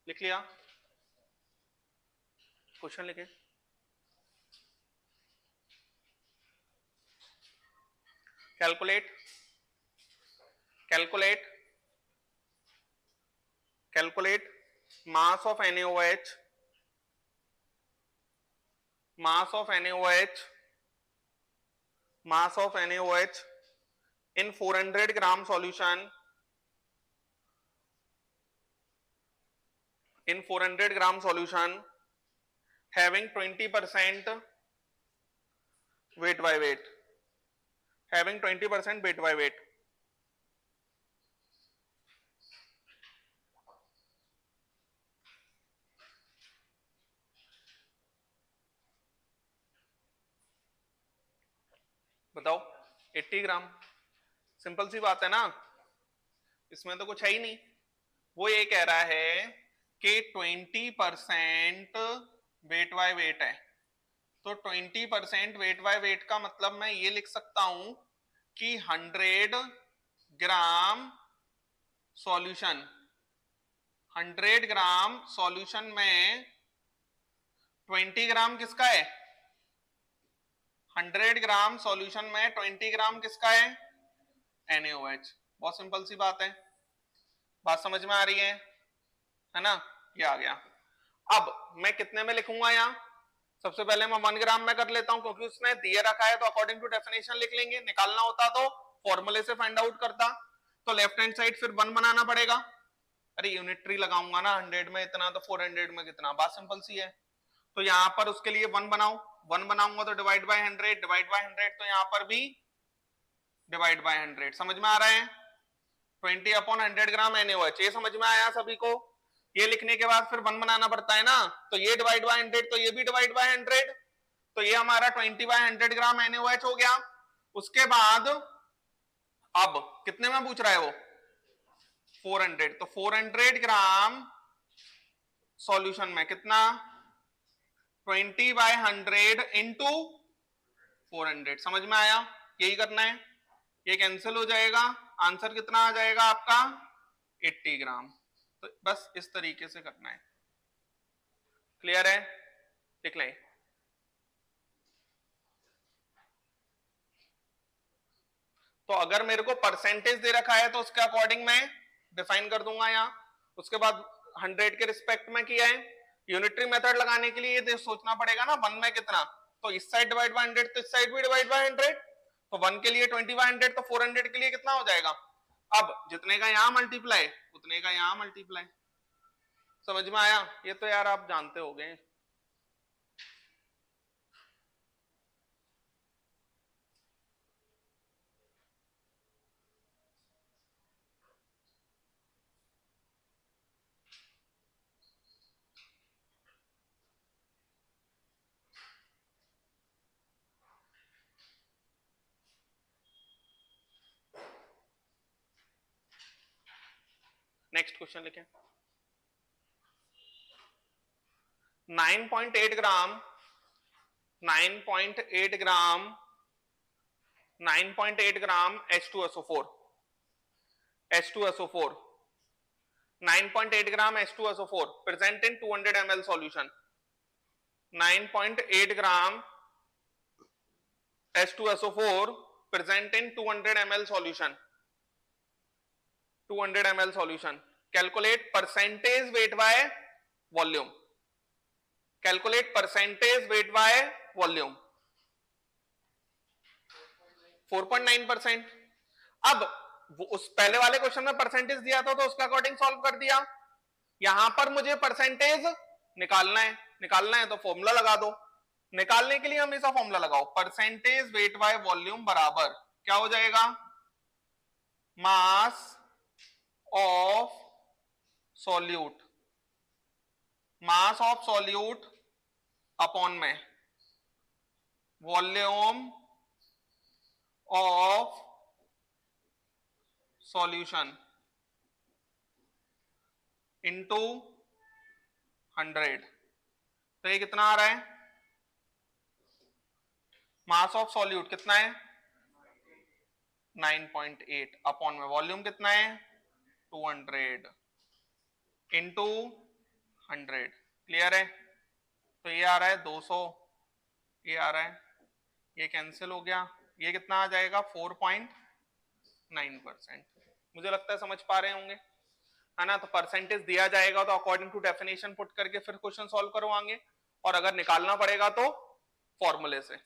लिख लिया क्वेश्चन लिखे। Calculate calculate calculate mass of NaOH, mass of NaOH, mass of NaOH in 400 gram solution, in 400 gram solution having 20% weight by weight, having 20% weight by weight. बताओ 80 ग्राम, सिंपल सी बात है ना, इसमें तो कुछ है ही नहीं। वो ये कह रहा है कि 20% वेट बाय वेट है, तो 20% वेट बाय वेट का मतलब मैं ये लिख सकता हूं कि 100 ग्राम सॉल्यूशन, 100 ग्राम सॉल्यूशन में 20 ग्राम किसका है? 100 ग्राम सॉल्यूशन में 20 ग्राम किसका है? NaOH। बहुत सिंपल सी बात है, बात समझ में आ रही है ना? ये आ गया। अब मैं कितने में लिखूंगा यहाँ? सबसे पहले मैं 1 ग्राम में कर लेता हूं, क्योंकि उसने दिए रखा है तो अकॉर्डिंग टू डेफिनेशन लिख लेंगे। निकालना होता तो फॉर्मूले से फाइंड आउट करता, तो लेफ्ट हैंड साइड फिर 1 बनाना पड़ेगा। अरे यूनिटरी लगाऊंगा ना, 100 में इतना तो 400 में कितना, बात सिंपल सी है। तो यहाँ पर उसके लिए 1 बनाओ, 1 बनाऊंगा तो डिवाइड बाय 100, डिवाइड बाय 100, तो यहाँ पर भी डिवाइड बाय 100। समझ में आ रहा है? 20/100 ग्राम NaOH, ये समझ में आया सभी को? ये लिखने के बाद फिर 1 बनाना पड़ता है ना, तो ये डिवाइड बाय 100, तो ये भी डिवाइड बाय 100, तो ये हमारा 20/100 ग्राम NaOH हो गया। उसके बाद अब कितने में पूछ रहा है वो? 400, तो 400 ग्राम सॉल्यूशन में कितना? 20/100 इंटू 400। समझ में आया? यही करना है, ये कैंसिल हो जाएगा, आंसर कितना आ जाएगा आपका? 80 ग्राम। तो बस इस तरीके से करना है। क्लियर है? लिख लें। तो अगर मेरे को परसेंटेज दे रखा है तो उसके अकॉर्डिंग मैं डिफाइन कर दूंगा यहाँ। उसके बाद 100 के रिस्पेक्ट में किया है। यूनिटरी मेथड लगाने के लिए ये सोचना पड़ेगा ना 1 में कितना, तो इस साइड डिवाइड बाय 100, तो इस साइड भी डिवाइड बाय 100, तो 1 के लिए 20/100, तो 400 के लिए कितना हो जाएगा? अब जितने का यहाँ मल्टीप्लाई उतने का यहाँ मल्टीप्लाई। समझ में आया? ये तो यार आप जानते हो गए। नेक्स्ट क्वेश्चन लिखें। 9.8 ग्राम 9.8 ग्राम 9.8 ग्राम H2SO4 H2SO4 9.8 gram H2SO4 present in 200 ml solution। 9.8 gram H2SO4 present in 200 ml solution. 200 ml solution. Calculate percentage weight by volume. Calculate percentage weight by volume. 4.9%. अब वो उस पहले वाले क्वेश्चन में परसेंटेज दिया था तो उसके अकॉर्डिंग सॉल्व कर दिया. यहां पर मुझे परसेंटेज निकालना है तो फॉर्मूला लगा दो. निकालने के लिए हमेशा फॉर्मूला लगाओ. परसेंटेज वेट बाय वॉल्यूम बराबर क्या हो जाएगा? मास of solute. Mass of solute upon में वॉल्यूम ऑफ सॉल्यूशन इनटू 100. तो ये कितना आ रहा है? मास ऑफ सॉल्यूट कितना है? 9.8 अपॉन में वॉल्यूम कितना है? 200 इनटू 100. क्लियर है? तो ये आ रहा है 200, ये आ रहा है, ये कैंसिल हो गया, ये कितना आ जाएगा? 4.9%. मुझे लगता है समझ पा रहे होंगे, है ना? तो परसेंटेज दिया जाएगा तो अकॉर्डिंग टू डेफिनेशन पुट करके फिर क्वेश्चन सॉल्व करवाएंगे, और अगर निकालना पड़ेगा तो फॉर्मूले से.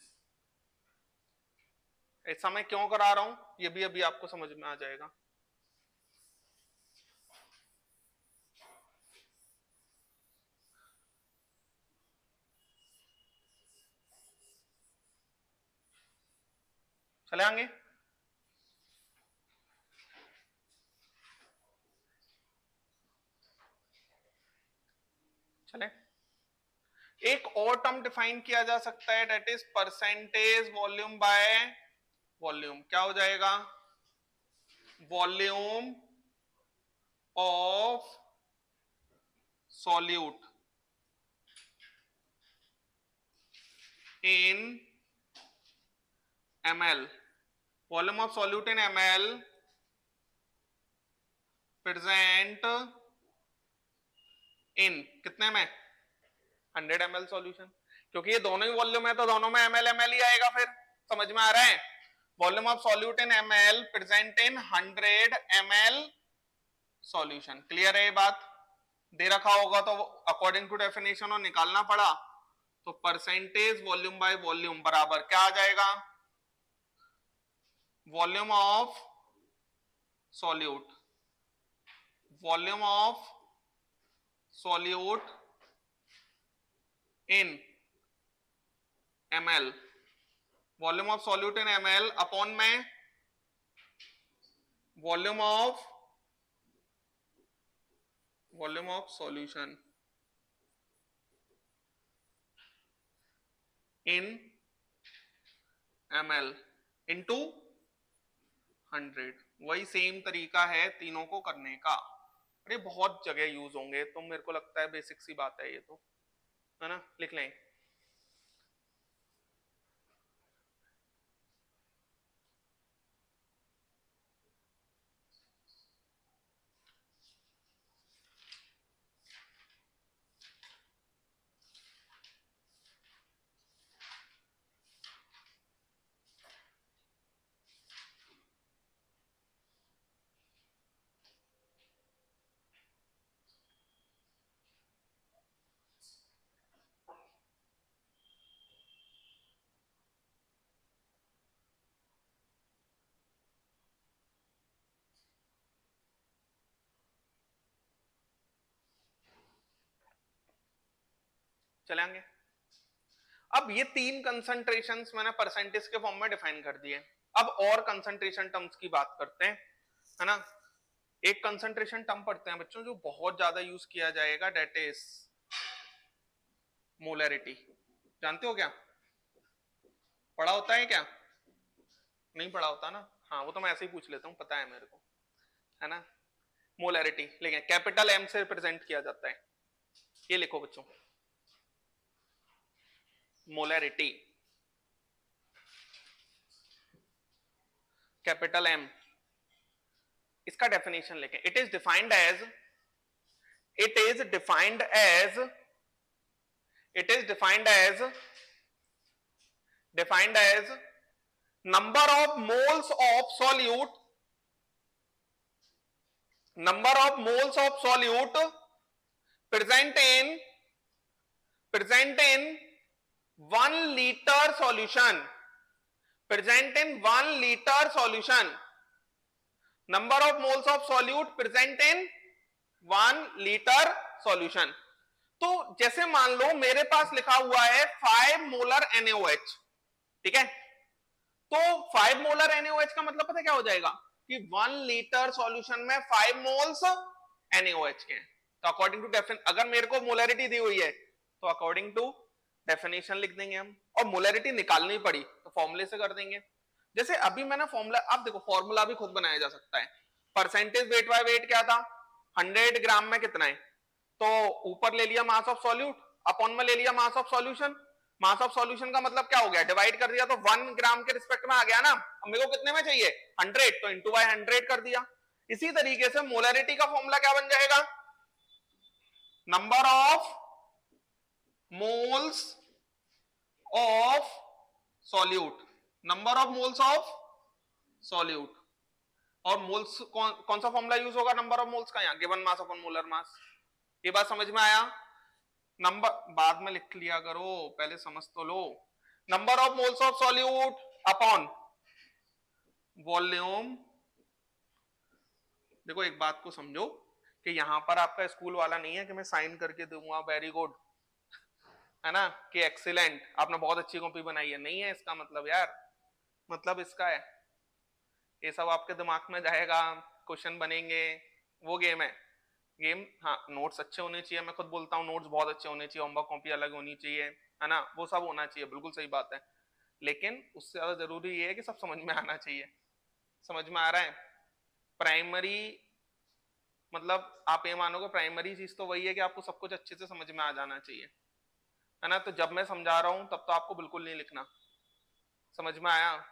ऐसा मैं क्यों करा रहा हूं ये भी अभी आपको समझ में आ जाएगा. चले आएंगे. चले. एक और टर्म डिफाइन किया जा सकता है, that is percentage volume by volume. क्या हो जाएगा? Volume of solute in ml. Volume of solute in ml present in कितने में? 100 ml सॉल्यूशन. क्योंकि ये दोनों ही वॉल्यूम है तो दोनों में ml ml ही आएगा. फिर समझ में आ रहा है? Volume of solute in ml present in 100 ml solution. Clear है ये बात? दे रखा होगा तो अकॉर्डिंग टू डेफिनेशन और निकालना पड़ा, तो परसेंटेज वॉल्यूम बाय वॉल्यूम बराबर क्या आ जाएगा? Volume of solute, volume of solute in ml, volume of solute in ml upon में volume of solution in ml into 100. वही सेम तरीका है तीनों को करने का. अरे बहुत जगह यूज होंगे, तो मेरे को लगता है बेसिक सी बात है ये, तो है ना? लिख लें. चलेंगे. अब ये तीन कंसंट्रेशंस मैंने परसेंटेज के फॉर्म में डिफाइन कर दिए. अब और कंसंट्रेशन टर्म्स की बात करते हैं, है ना? एक कंसंट्रेशन टर्म पढ़ते हैं बच्चों जो बहुत ज्यादा यूज किया जाएगा, दैट इज मोलैरिटी. जानते हो क्या? पढ़ा होता है क्या? नहीं पढ़ा होता ना? हाँ, वो तो मैं ऐसे ही पूछ लेता हूँ, पता है मेरे को, है ना? मोलैरिटी लेकिन कैपिटल एम से रिप्रेजेंट किया जाता है. ये लिखो बच्चों, मोलैरिटी कैपिटल एम. इसका डेफिनेशन लिखें. It is defined as number of moles of solute, number of moles of solute present in 1 liter solution, present in 1 liter solution, number of moles of solute present in 1 liter solution. तो जैसे मान लो मेरे पास लिखा हुआ है 5 मोलर NaOH, ठीक है, तो 5 मोलर NaOH का मतलब पता क्या हो जाएगा कि 1 लीटर सॉल्यूशन में 5 मोल्स NaOH के हैं. तो अकॉर्डिंग टू डेफिनेशन, अगर मेरे को मोलरिटी दी हुई है तो अकॉर्डिंग टू डेफिनेशन लिख देंगे हम, और मोलरिटी निकालनी पड़ी तो फॉर्मूले से कर देंगे. जैसे अभी मैंने फॉर्मूला, आप देखो फॉर्मूला भी खुद बनाया जा सकता है. परसेंटेज वेट बाय वेट क्या था, 100 ग्राम में कितना है, तो ऊपर ले लिया मास ऑफ सॉल्यूट, अपॉन में ले लिया मास of solution. Mass of solution का मतलब क्या हो गया, डिवाइड कर दिया तो 1 ग्राम के रिस्पेक्ट में आ गया ना. अब मेरे को कितने में चाहिए 100, तो इंटू बाय 100 कर दिया. इसी तरीके से मोलरिटी का फॉर्मूला क्या बन जाएगा, number of moles of solute, number of moles of solute. और मोल्स कौन सा फॉर्मूला यूज होगा नंबर ऑफ मोल्स का, यहाँ given mass upon molar mass. ये बात समझ में आया. नंबर बाद में लिख लिया करो, पहले समझ तो लो. Number of moles of solute upon volume. देखो एक बात को समझो कि यहां पर आपका स्कूल वाला नहीं है कि मैं साइन करके दूंगा वेरी गुड, है ना, कि एक्सीलेंट, आपने बहुत अच्छी कॉपी बनाई है, नहीं है इसका मतलब यार. मतलब इसका है ये सब आपके दिमाग में जाएगा, क्वेश्चन बनेंगे, वो गेम है. गेम, हाँ नोट्स अच्छे होने चाहिए, मैं खुद बोलता हूँ नोट्स बहुत अच्छे होने चाहिए, होमवर्क कॉपी अलग होनी चाहिए, है ना, वो सब होना चाहिए, बिल्कुल सही बात है. लेकिन उससे ज्यादा जरूरी ये है कि सब समझ में आना चाहिए. समझ में आ रहा है. प्राइमरी मतलब आप ये मानोगे प्राइमरी चीज तो वही है कि आपको सब कुछ अच्छे से समझ में आ जाना चाहिए, है ना. तो जब मैं समझा रहा हूं तब तो आपको बिल्कुल नहीं लिखना. समझ में आया.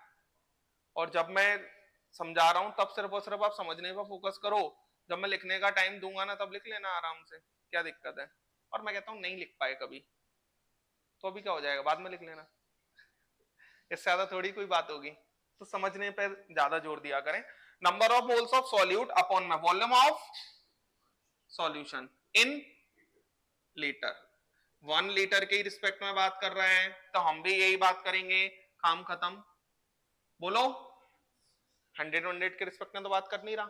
और जब मैं समझा रहा हूं तब सिर्फ और सिर्फ आप समझने पर फोकस करो. जब मैं लिखने का टाइम दूंगा ना तब लिख लेना आराम से, क्या दिक्कत है. और मैं कहता हूं नहीं लिख पाए कभी, तो अभी क्या हो जाएगा, बाद में लिख लेना, इससे ज्यादा थोड़ी कोई बात होगी. तो समझने पर ज्यादा जोर दिया करें. Number of moles of solute upon में volume of solution in litre. 1 litre के रिस्पेक्ट में बात कर रहे हैं तो हम भी यही बात करेंगे, काम खत्म. बोलो 100 के रिस्पेक्ट में तो बात कर नहीं रहा.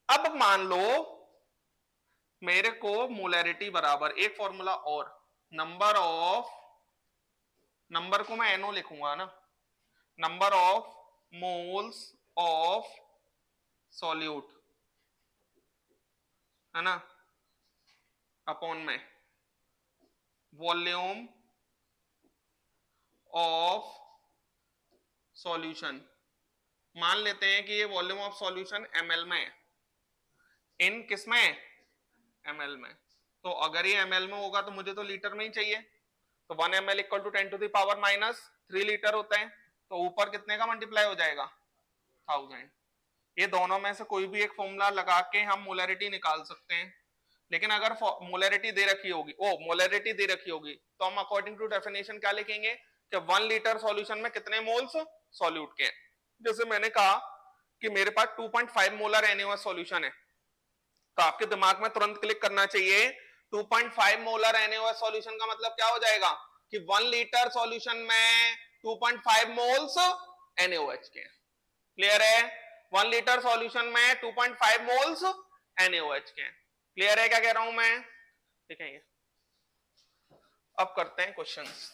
अब मान लो मेरे को मोलैरिटी बराबर एक फॉर्मूला और, नंबर ऑफ, नंबर को मैं एनओ लिखूंगा ना, number of moles of solute, है ना, अपॉन में वॉल्यूम ऑफ सॉल्यूशन. मान लेते हैं कि ये वॉल्यूम ऑफ सॉल्यूशन ml में है. इन किस में, ml में. तो अगर ये ml में होगा तो मुझे तो लीटर में ही चाहिए. तो 1 ml equal to 10 to the power minus 3 litre होता है. तो ऊपर कितने का मल्टीप्लाई हो जाएगा 1000. ये दोनों में से कोई भी एक फॉर्मूला लगा के हम मोलरिटी निकाल सकते हैं. लेकिन अगर मोलरिटी दे रखी होगी, मोलरिटी दे रखी होगी तो हम अकॉर्डिंग टू डेफिनेशन क्या लिखेंगे कि 1 लीटर सॉल्यूशन में कितने मोल्स सॉल्यूट के हैं. जैसे मैंने कहा कि मेरे पास 2.5 मोलर NaOH सॉल्यूशन है, तो आपके दिमाग में तुरंत क्लिक करना चाहिए 2.5 मोलर NaOH सॉल्यूशन का मतलब क्या हो जाएगा कि 1 लीटर सॉल्यूशन में 2.5 मोल्स NaOH के. क्लियर है. 1 लीटर सॉल्यूशन में 2.5 मोल्स NaOH के. क्लियर है क्या कह रहा हूं मैं. ठीक है. अब करते हैं क्वेश्चंस.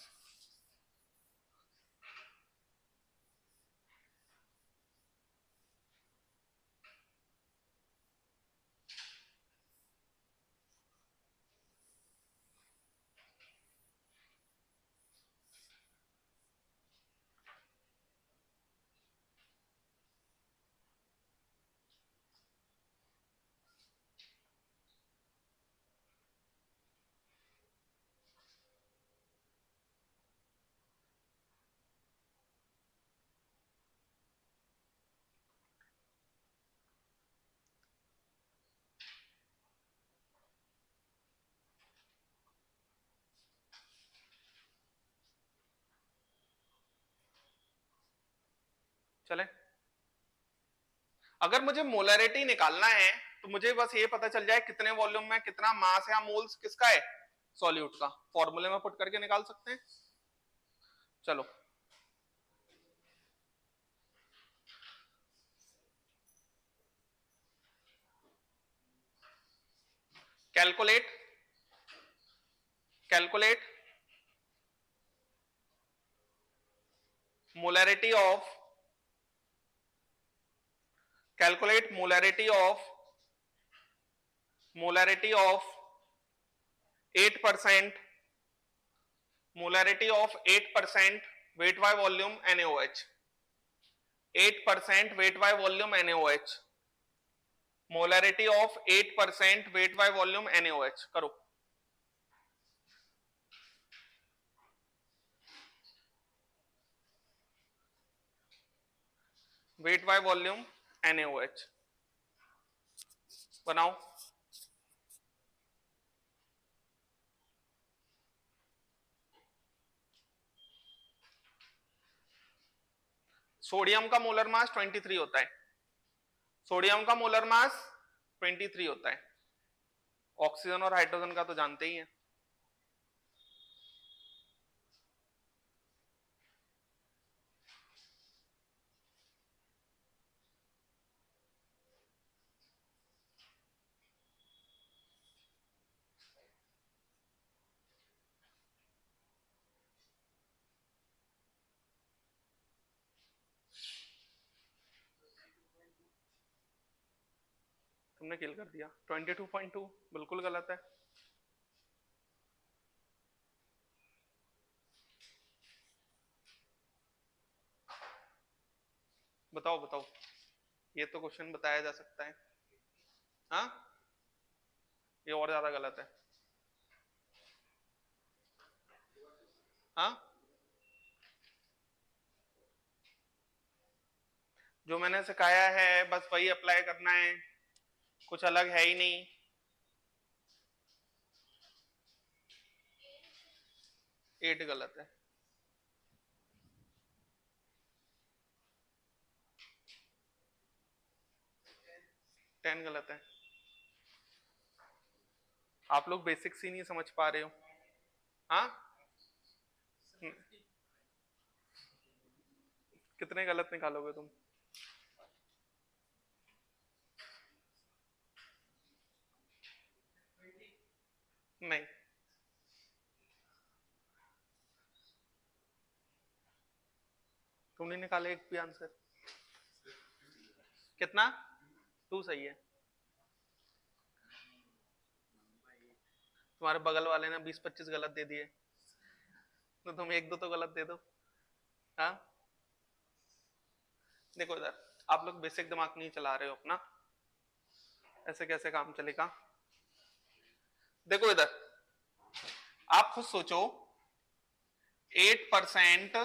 चले, अगर मुझे मोलरिटी निकालना है तो मुझे बस ये पता चल जाए कितने वॉल्यूम में कितना मास या मोल्स किसका है, सॉल्यूट का, फॉर्मूले में पुट करके निकाल सकते हैं। चलो calculate calculate molarity of calculate molarity of 8% weight by volume NaOH, 8% weight by volume NaOH, molarity of 8% weight by volume NaOH करो। weight by volume NaOH बनाओ। सोडियम का मोलर मास 23 होता है, सोडियम का मोलर मास 23 होता है, ऑक्सीजन और हाइड्रोजन का तो जानते ही हैं। तुमने किल कर दिया, 22.2 बिल्कुल गलत है। बताओ बताओ, ये तो क्वेश्चन बताया जा सकता है। हाँ, ये और ज्यादा गलत है। हाँ, जो मैंने सिखाया है बस वही अप्लाई करना है, कुछ अलग है ही नहीं। एट गलत है। टेन गलत है। आप लोग बेसिक्स ही नहीं समझ पा रहे हो। हाँ, कितने गलत निकालोगे तुम? नहीं, तुमने निकाले एक भी आंसर। कितना? 2 सही है। तुम्हारे बगल वाले ने 20-25 गलत दे दिए, तो तुम एक दो तो गलत दे दो। हाँ, देखो इधर, आप लोग बेसिक दिमाग नहीं चला रहे हो अपना, ऐसे कैसे काम चलेगा? देखो इधर, आप खुद सोचो, 8%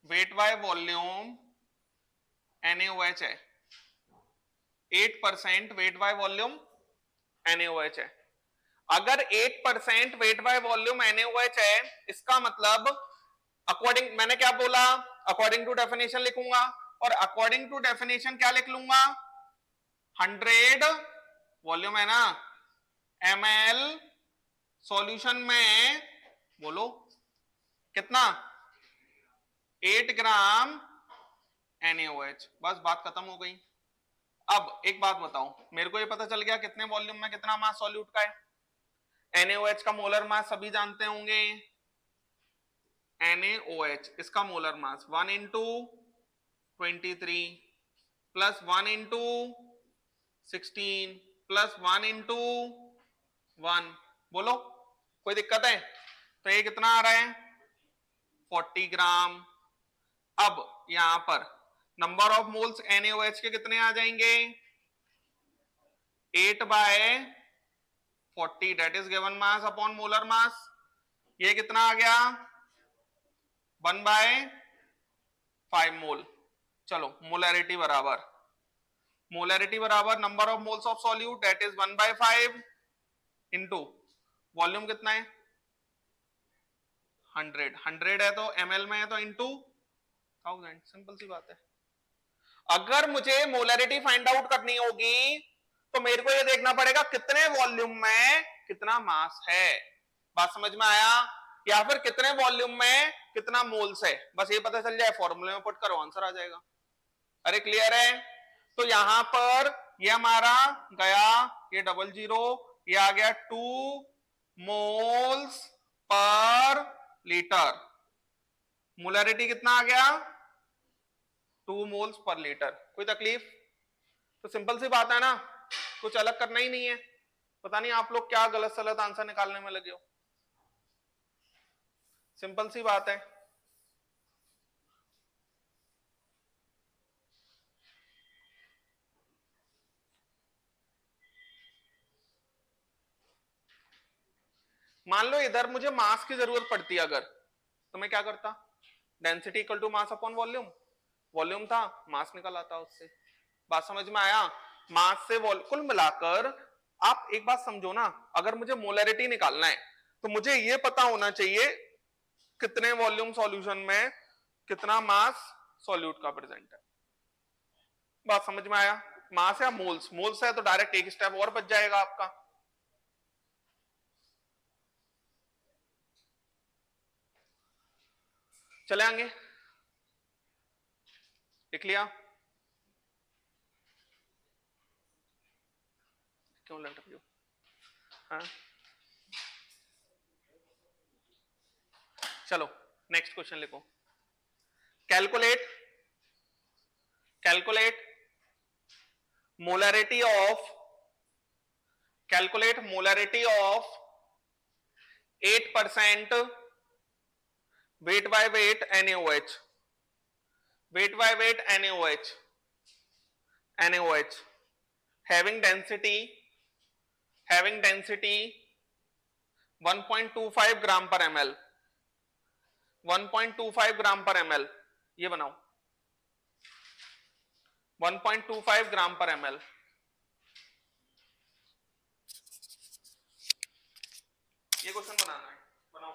वेट बाय वॉल्यूम NaOH है, 8% वेट बाय वॉल्यूम NaOH है। अगर 8% वेट बाय वॉल्यूम NaOH है, इसका मतलब अकॉर्डिंग, मैंने क्या बोला, अकॉर्डिंग टू डेफिनेशन लिखूंगा, और अकॉर्डिंग टू डेफिनेशन क्या लिख लूंगा, 100 वॉल्यूम है ना, ml सॉल्यूशन में, बोलो कितना, 8 ग्राम NaOH, बस बात खत्म हो गई। अब एक बात बताओ, मेरे को ये पता चल गया कितने वॉल्यूम में कितना मास सॉल्यूट का है। NaOH का मोलर मास सभी जानते होंगे, NaOH इसका molar mass 1 into 23 plus 1 into 16 plus 1 into 1, बोलो कोई दिक्कत है? तो ये कितना आ रहा है, 40 ग्राम। अब यहां पर नंबर ऑफ मोल्स NaOH के कितने आ जाएंगे, 8 by 40, that is given mass upon molar mass. ये कितना आ गया, 1 बाय 5 मोल। चलो मोलरिटी बराबर number of moles of solute, that is 1 by 5 into volume कितना है, 100 है तो ml में है तो इंटू 1000, सिंपल सी बात है। अगर मुझे मोलरिटी फाइंड आउट करनी होगी तो मेरे को ये देखना पड़ेगा कितने वॉल्यूम में कितना मास है, बात समझ में आया, या फिर कितने वॉल्यूम में कितना मोल्स है, बस ये पता चल जाए फॉर्मूले में पुट करो आंसर आ जाएगा। अरे क्लियर है? तो यहां पर ये हमारा गया ये 00, ये आ गया 2 मोल्स पर लीटर, मोलरिटी कितना आ गया 2 मोल्स पर लीटर। कोई तकलीफ? तो सिंपल सी बात है ना, कुछ अलग करना ही नहीं है। पता नहीं आप लोग क्या गलत सलत आंसर निकालने में लगे हो, सिंपल सी बात है। मान लो इधर मुझे मास की जरूरत पड़ती है अगर, तो मैं क्या करता, density equal to mass upon volume, volume था मास निकल आता उससे। बात समझ में आया? मास से कुल मिलाकर आप एक बात समझो ना, अगर मुझे मोलरिटी निकालना है तो मुझे ये पता होना चाहिए कितने वॉल्यूम सॉल्यूशन में कितना मास सॉल्यूट का प्रेजेंट है। बात समझ में आया? मास या मोल्स, मोल्स है तो डायरेक्ट एक स्टेप और बच जाएगा आपका। चले आएंगे, लिख लिया? क्यों लट रही हो? हाँ चलो नेक्स्ट क्वेश्चन लिखो। Calculate calculate molarity of calculate molarity of 8% weight by weight NaOH, weight by weight NaOH having density 1.25 ग्राम पर ml, 1.25 ग्राम पर ml, ये बनाओ 1.25 ग्राम पर ml। ये क्वेश्चन बनाना है, बनाओ।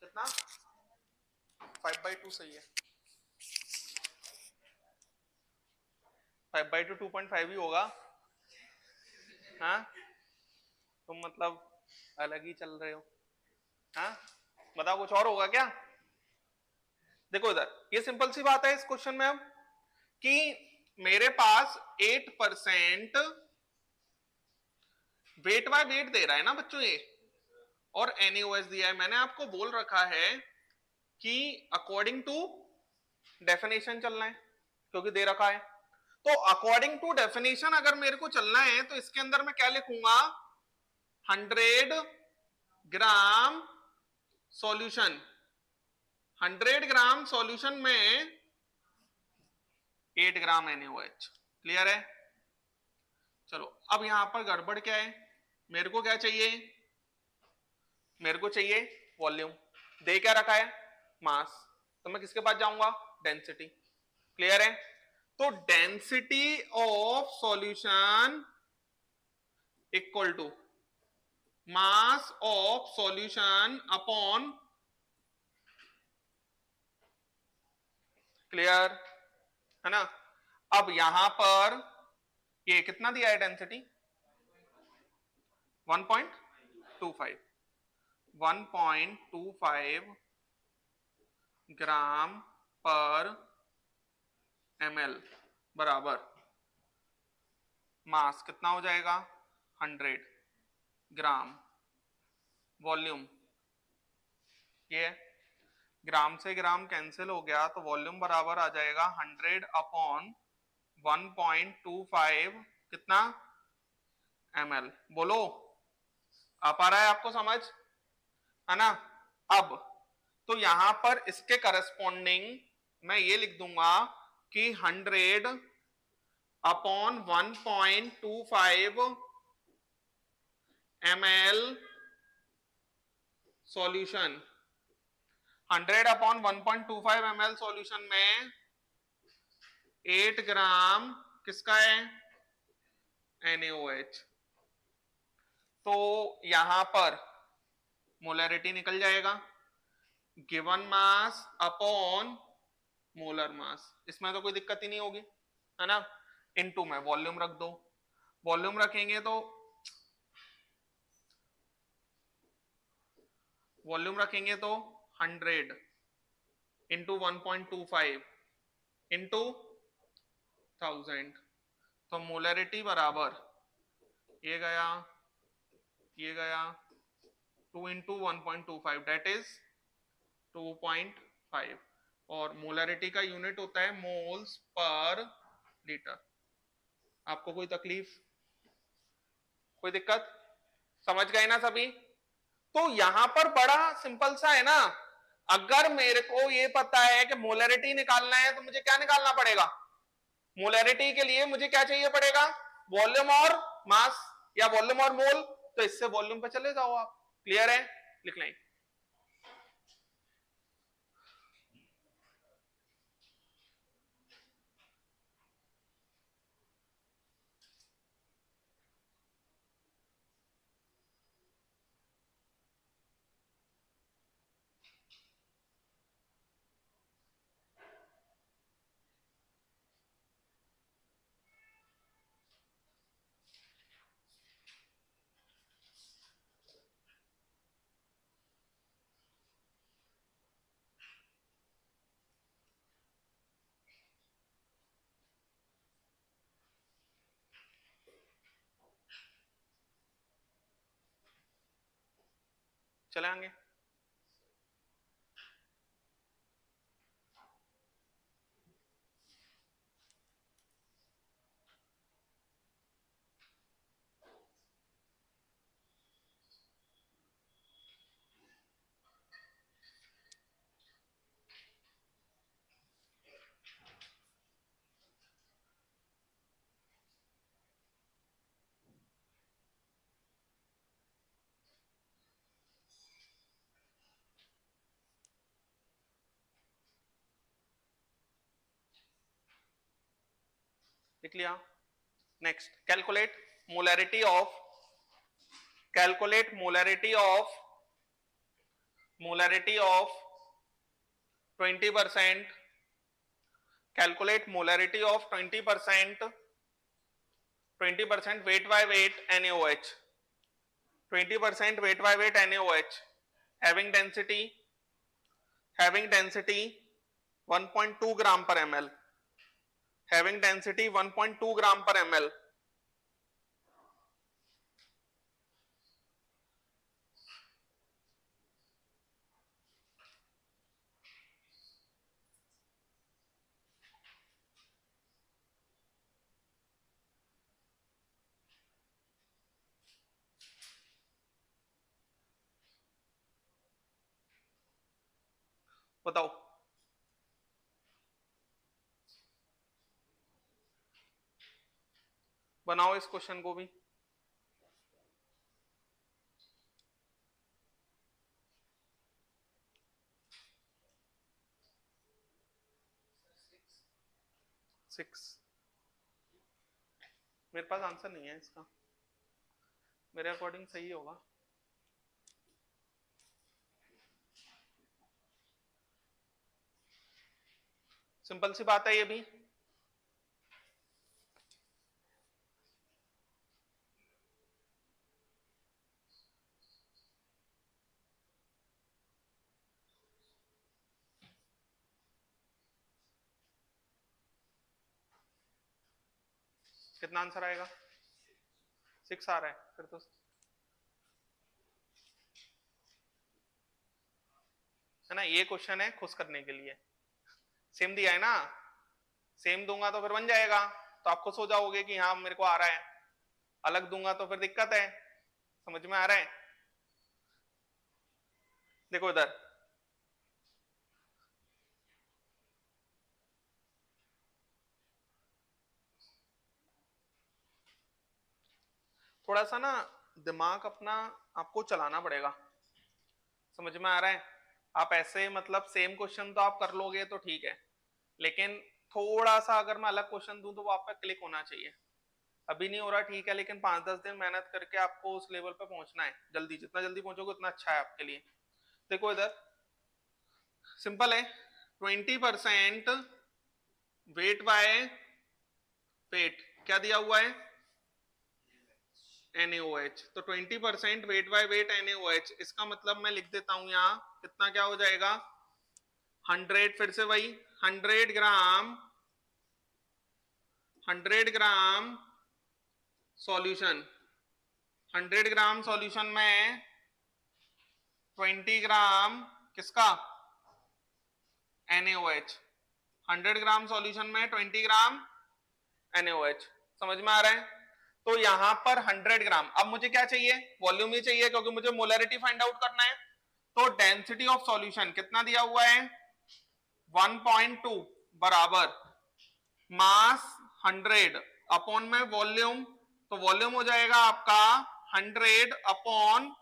कितना 5/2 सही है 5/2 2.5 ही होगा हाँ तुम मतलब अलग ही चल रहे हो हाँ बताओ कुछ और होगा क्या देखो इधर ये सिंपल सी बात है इस क्वेश्चन में अब कि मेरे पास 8% वेट बाय वेट दे रहा है ना बच्चों ये और एनएओएस दिया है मैंने आपको बोल रखा है कि अकॉर्डिंग टू डेफिनेशन चलना है क्योंकि दे रखा है तो अकॉर्डिंग टू डेफिनेशन अगर मेरे को चलना है तो इसके अंदर मैं क्या लिखूंगा 100 ग्राम सॉल्यूशन 100 ग्राम सॉल्यूशन में 8 ग्राम NaOH क्लियर है चलो अब यहां पर गड़बड़ क्या है मेरे को क्या चाहिए मेरे को चाहिए वॉल्यूम दे क्या रखा है मास तो मैं किसके पास जाऊंगा डेंसिटी क्लियर है तो density of solution equal to mass of solution upon clear है ना अब यहां पर ये कितना दिया है डेंसिटी 1.25 1.25 ग्राम पर ml बराबर मास कितना हो जाएगा 100 ग्राम वॉल्यूम ये ग्राम से ग्राम कैंसिल हो गया तो वॉल्यूम बराबर आ जाएगा 100/1.25 कितना ml बोलो आ पा रहा है आपको समझ है ना अब तो यहां पर इसके करस्पॉन्डिंग मैं ये लिख दूंगा कि 100/1.25 ml सॉल्यूशन 100/1.25 ml सॉल्यूशन में 8 ग्राम किसका है NaOH तो यहां पर मोलैरिटी निकल जाएगा गिवन मास अपॉन मोलर मास इसमें तो कोई दिक्कत ही नहीं होगी है ना इनटू में वॉल्यूम रख दो वॉल्यूम रखेंगे तो वॉल्यूम रखेंगे तो 100 इंटू 1.25 इंटू 1000 तो मोलरिटी बराबर ये गया 2 इंटू 1.25 डेट इज 2.5 और मोलरिटी का यूनिट होता है मोल्स पर लीटर आपको कोई तकलीफ कोई दिक्कत समझ गए ना सभी तो यहां पर बड़ा सिंपल सा है ना अगर मेरे को ये पता है कि मोलरिटी निकालना है तो मुझे क्या निकालना पड़ेगा मोलरिटी के लिए मुझे क्या चाहिए पड़ेगा वॉल्यूम और मास या वॉल्यूम और मोल तो इससे वॉल्यूम पे चले जाओ आप क्लियर है लिख लें चले आएंगे लिख लिया। Next, calculate molarity of 20%, calculate molarity of 20% weight by weight NaOH, 20% weight by weight NaOH having density 1.2 gram per ml, having density 1.2 gram per ml. बताओ, बनाओ इस क्वेश्चन को भी। सिक्स, मेरे पास आंसर नहीं है इसका, मेरे अकॉर्डिंग सही होगा। सिंपल सी बात है ये भी। कितना आंसर आएगा? 6 आ रहा है, फिर तो है ना। ये क्वेश्चन है खुश करने के लिए, सेम दिया है ना, सेम दूंगा तो फिर बन जाएगा, तो आप खुश हो जाओगे कि हाँ मेरे को आ रहा है। अलग दूंगा तो फिर दिक्कत है। समझ में आ रहा है? देखो इधर, थोड़ा सा ना दिमाग अपना आपको चलाना पड़ेगा। समझ में आ रहा है? आप ऐसे मतलब सेम क्वेश्चन तो आप कर लोगे तो ठीक है, लेकिन थोड़ा सा अगर मैं अलग क्वेश्चन दूं तो वो आप पे क्लिक होना चाहिए। अभी नहीं हो रहा ठीक है, लेकिन 5-10 दिन मेहनत करके आपको उस लेवल पे पहुंचना है। जल्दी, जितना जल्दी पहुंचोगे उतना अच्छा है आपके लिए। देखो इधर सिंपल है, 20% वेट बाय वेट क्या दिया हुआ है? NaOH। तो 20% वेट बाय वेट NaOH, इसका मतलब मैं लिख देता हूं यहां, कितना क्या हो जाएगा? 100, फिर से वही 100 ग्राम सॉल्यूशन, 100 ग्राम सॉल्यूशन में 20 ग्राम किसका? NaOH। 100 ग्राम सॉल्यूशन में 20 ग्राम NaOH। समझ में आ रहा है? तो यहां पर 100 ग्राम, अब मुझे क्या चाहिए? वॉल्यूम ही चाहिए, क्योंकि मुझे मोलैरिटी फाइंड आउट करना है। तो डेंसिटी ऑफ सॉल्यूशन कितना दिया हुआ है? 1.2 बराबर मास 100 अपॉन में वॉल्यूम, तो वॉल्यूम हो जाएगा आपका 100 अपॉन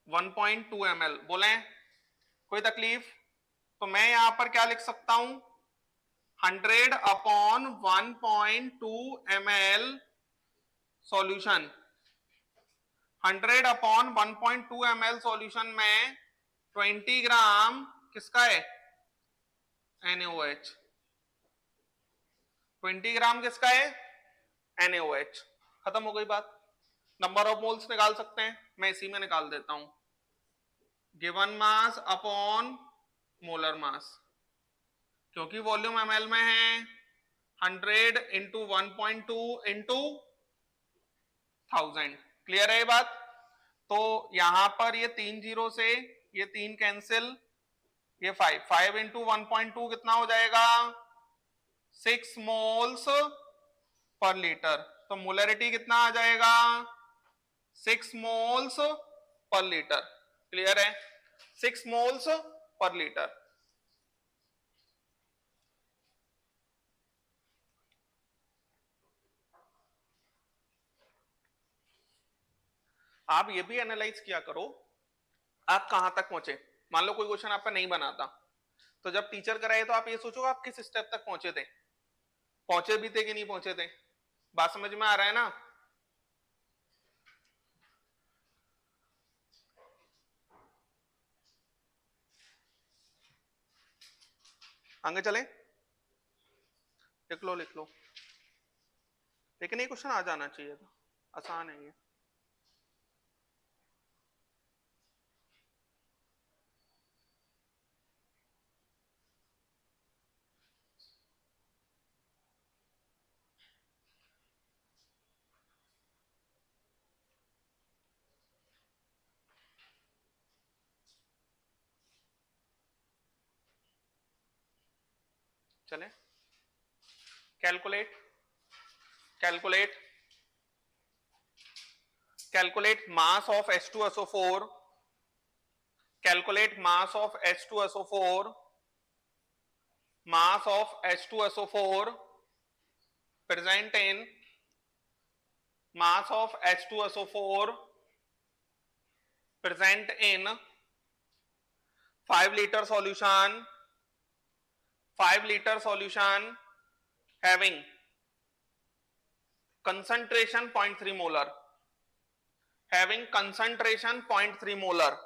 1.2 ml। बोले कोई तकलीफ? तो मैं यहां पर क्या लिख सकता हूं? 100 upon 1.2 ml solution, 100 upon 1.2 ml solution में 20 ग्राम किसका है? NaOH। 20 ग्राम किसका है? NaOH। खत्म हो गई बात। नंबर ऑफ मोल्स निकाल सकते हैं, मैं इसी में निकाल देता हूं, गिवन मास अपॉन मोलर मास, क्योंकि वॉल्यूम ml में है। 100 इंटू 1.2 इंटू 1000। क्लियर है ये बात? तो यहां पर ये 3 जीरो से ये 3 कैंसिल, ये 5 इंटू 1.2 कितना हो जाएगा? 6 मोल्स पर लीटर। तो मोलरिटी कितना आ जाएगा? 6 मोल्स पर लीटर। क्लियर है? 6 मोल्स पर लीटर। आप ये भी एनालाइज किया करो, आप कहां तक पहुंचे। मान लो कोई क्वेश्चन आप पे नहीं बनाता, तो जब टीचर कराए तो आप ये सोचो आप किस स्टेप तक पहुंचे थे, पहुंचे भी थे कि नहीं पहुंचे थे। बात समझ में आ रहा है ना? आगे चलें, लिख लो लिख लो, लेकिन ये क्वेश्चन आ जाना चाहिए था, आसान है ये। चले, calculate calculate calculate mass of H2SO4, calculate mass of H2SO4, mass of H2SO4 present in, mass of H2SO4 present in 5 liter solution, 5 liter solution having concentration 0.3 molar, having concentration 0.3 molar,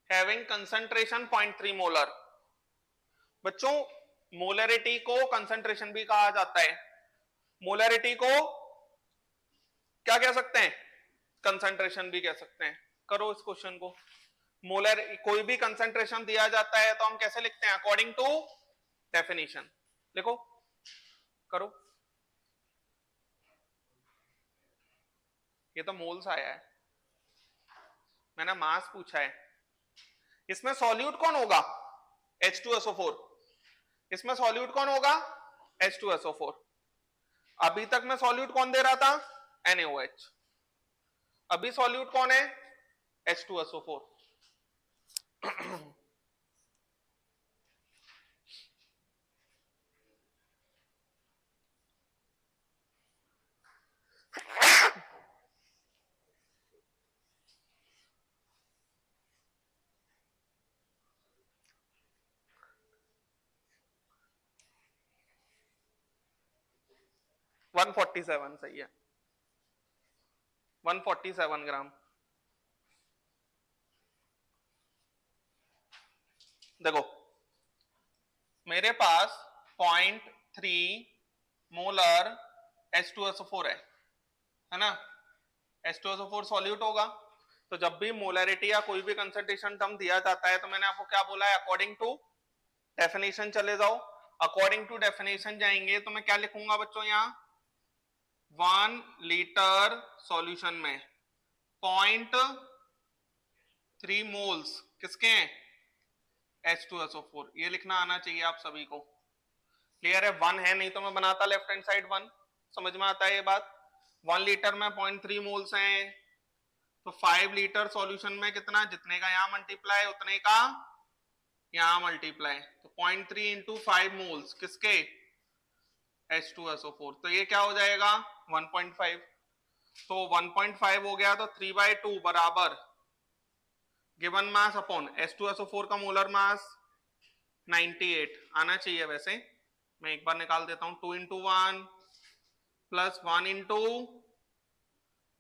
having concentration 0.3 molar। बच्चों मोलरिटी को कंसंट्रेशन भी कहा जाता है, मोलरिटी को क्या कह सकते हैं, कंसंट्रेशन भी कह सकते हैं। करो इस क्वेश्चन को, मोलर कोई भी कंसंट्रेशन दिया जाता है तो हम कैसे लिखते हैं, अकॉर्डिंग टू डेफिनेशन। लिखो, करो। ये तो मोल्स आया है, मैंने मास पूछा है। इसमें सॉल्यूट कौन होगा, H2SO4। इसमें सॉल्यूट कौन होगा, H2SO4। अभी तक मैं सॉल्यूट कौन दे रहा था, NaOH। अभी सॉल्यूट कौन है, H2SO4। 147 सही है, 147 ग्राम। देखो मेरे पास 0.3 मोलर H2SO4 है ना, H2SO4 सॉल्यूट होगा। तो जब भी मोलरिटी या कोई भी कंसंट्रेशन टर्म दिया जाता है तो मैंने आपको क्या बोला है, अकॉर्डिंग टू डेफिनेशन चले जाओ। अकॉर्डिंग टू डेफिनेशन जाएंगे तो मैं क्या लिखूंगा बच्चों, यहाँ 1 लीटर सॉल्यूशन में 0.3 मोल्स किसके हैं, H2SO4। ये लिखना आना चाहिए आप सभी को। क्लियर है, 1 है, नहीं तो मैं बनाता लेफ्ट हैंड साइड 1। समझ में आता है ये बात। 1 लीटर में 0.3 मोल्स हैं, तो 5 लीटर सॉल्यूशन में कितना, जितने का यहाँ मल्टीप्लाई उतने का यहाँ मल्टीप्लाई, तो 0.3 इंटू 5 मोल्स किसके, H2SO4। तो ये क्या हो जाएगा 1.5। तो 1.5 हो गया, तो 3/2 बराबर गिवन मास अपॉन H2SO4 का मोलर मास 98 आना चाहिए। वैसे मैं एक बार निकाल देता हूं, 2 into 1 plus 1 into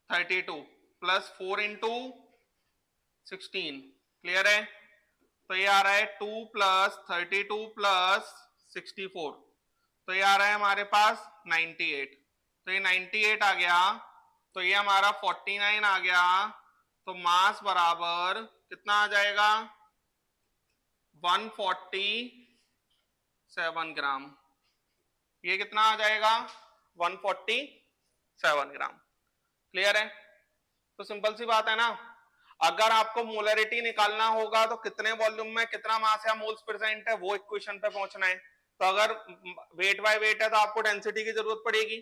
32 plus 4 into 16। Clear है, तो ये आ रहा है 2 प्लस 32 प्लस 64, तो ये आ रहा है हमारे पास 98। तो ये 98 आ गया, तो ये हमारा 49 आ गया। तो मास बराबर कितना आ जाएगा, 147 ग्राम। ये कितना आ जाएगा, 147 ग्राम। क्लियर है, तो सिंपल सी बात है ना। अगर आपको मोलरिटी निकालना होगा तो कितने वॉल्यूम में कितना मास या मोल्स प्रेजेंट है, वो इक्वेशन पे पहुंचना है। तो अगर वेट बाय वेट है तो आपको डेंसिटी की जरूरत पड़ेगी,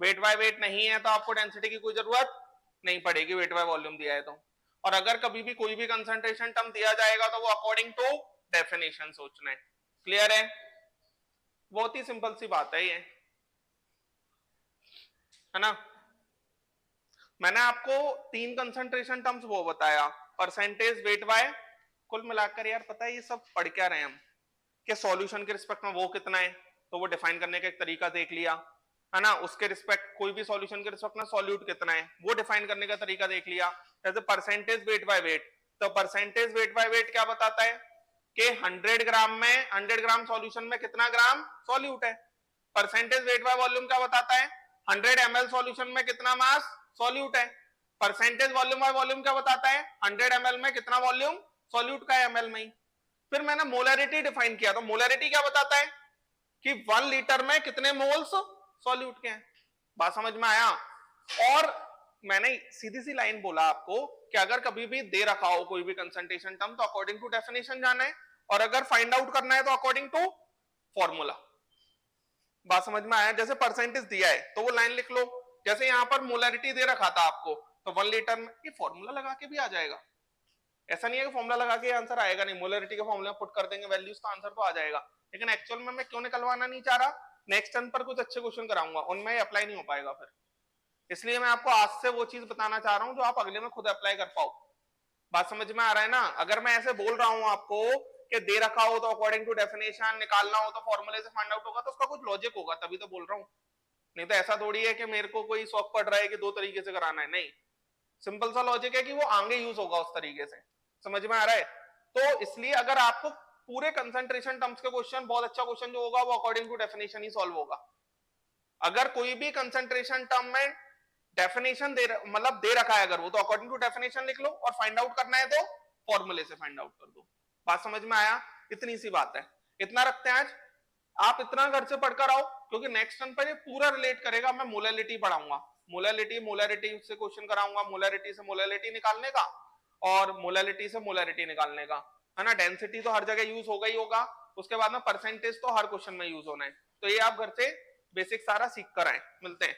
वेट बाय वेट नहीं है तो आपको डेंसिटी की कोई जरूरत नहीं पड़ेगी, वेट बाय वॉल्यूम दिया है तो। और अगर कभी भी कोई भी कंसंट्रेशन टर्म दिया जाएगा तो वो अकॉर्डिंग टू डेफिनेशन सोचना है। क्लियर है, बहुत ही सिंपल सी बात है ये, है ना। मैंने आपको 3 कंसंट्रेशन टर्म्स वो बताया, परसेंटेज, वेट बाय, कुल मिलाकर यार पता है ये सब पढ़ क्या रहे हैं हम, कि सॉल्यूशन के रिस्पेक्ट में वो कितना है, तो वो डिफाइन करने का एक तरीका देख लिया, है ना। उसके रिस्पेक्ट कोई भी सॉल्यूशन के रिस्पेक्ट में सॉल्यूट कितना है वो डिफाइन करने का तरीका देख लिया। जैसे परसेंटेज वेट बाय वेट, तो परसेंटेज वेट बाय वेट क्या बताता है कि 100 ग्राम में 100 ग्राम सॉल्यूशन में कितना ग्राम सॉल्यूट है। परसेंटेज वेट बाय वॉल्यूम क्या बताता है 100 ml सॉल्यूशन में कितना मास सॉल्यूट है। परसेंटेज वॉल्यूम बाय वॉल्यूम क्या बताता है 100 ml में कितना वॉल्यूम सॉल्यूट का है ml में ही। फिर मैंने मोलरिटी डिफाइन किया, तो मोलरिटी क्या बताता है कि 1 लीटर में कितने मोल्स सॉल्यूट के हैं। बात समझ में आया। और मैंने सीधी सी लाइन बोला आपको कि अगर कभी भी दे रखा हो कोई भी कंसंट्रेशन टर्म तो अकॉर्डिंग टू डेफिनेशन जाना है, और अगर फाइंड आउट करना है तो अकॉर्डिंग टू फॉर्मूला। बात समझ में आया। जैसे परसेंटेज दिया है तो वो लाइन लिख लो, जैसे यहां पर मोलरिटी दे रखा था आपको तो 1 लीटर में, ये फॉर्मूला लगा के भी आ जाएगा। ऐसा नहीं है कि फॉर्मूला लगा के आंसर आएगा नहीं, मोलरिटी के फॉर्मूला पुट कर देंगे वैल्यूज तो आंसर तो आ जाएगा। लेकिन एक्चुअल में मैं क्यों निकलवाना नहीं चाह रहा, नेक्स्ट टर्म पर कुछ अच्छे क्वेश्चन कराऊंगा उनमें ये अप्लाई नहीं हो पाएगा फिर, इसलिए मैं आपको आज से वो चीज बताना चाह रहा हूं जो आप अगले में खुद अप्लाई कर पाओ। बात समझ में आ रहा है ना। अगर मैं ऐसे बोल रहा हूं आपको कि दे रखा हो तो अकॉर्डिंग टू डेफिनेशन निकालना हो तो फॉर्मूले से फाइंड आउट होगा, तो उसका कुछ लॉजिक होगा, तभी तो बोल रहा हूं। नहीं तो ऐसा थोड़ी है कि मेरे को कोई शौक पड़ रहा है कि दो तरीके से कराना है, नहीं, सिंपल सा लॉजिक है कि वो आगे यूज होगा उस तरीके से। समझ में आ रहा है। तो इसलिए अगर आपको पूरे कंसंट्रेशन टर्म्स के क्वेश्चन, बहुत अच्छा क्वेश्चन जो होगा वो अकॉर्डिंग टू डेफिनेशन ही सॉल्व होगा। अगर कोई भी कंसंट्रेशन टर्म में डेफिनेशन मतलब दे रखा है अगर वो, तो अकॉर्डिंग टू डेफिनेशन लिख लो, और फाइंड आउट करना है तो फॉर्मूले से फाइंड आउट कर दो। बात समझ में आया। इतनी सी बात है, इतना रखते हैं आज। आप इतना घर से पढ़कर आओ क्योंकि नेक्स्ट टर्म पर ये पूरा रिलेट करेगा। मैं मोलैलिटी पढ़ाऊंगा, मोलैलिटी से क्वेश्चन कराऊंगा, मोलैलिटी से मोलैलिटी निकालने का और मोलैलिटी से मोलैरिटी निकालने का, है ना। डेंसिटी तो हर जगह यूज होगा ही होगा, उसके बाद में परसेंटेज तो हर क्वेश्चन में यूज होना है। तो ये आप घर से बेसिक सारा सीख कर आए। मिलते हैं।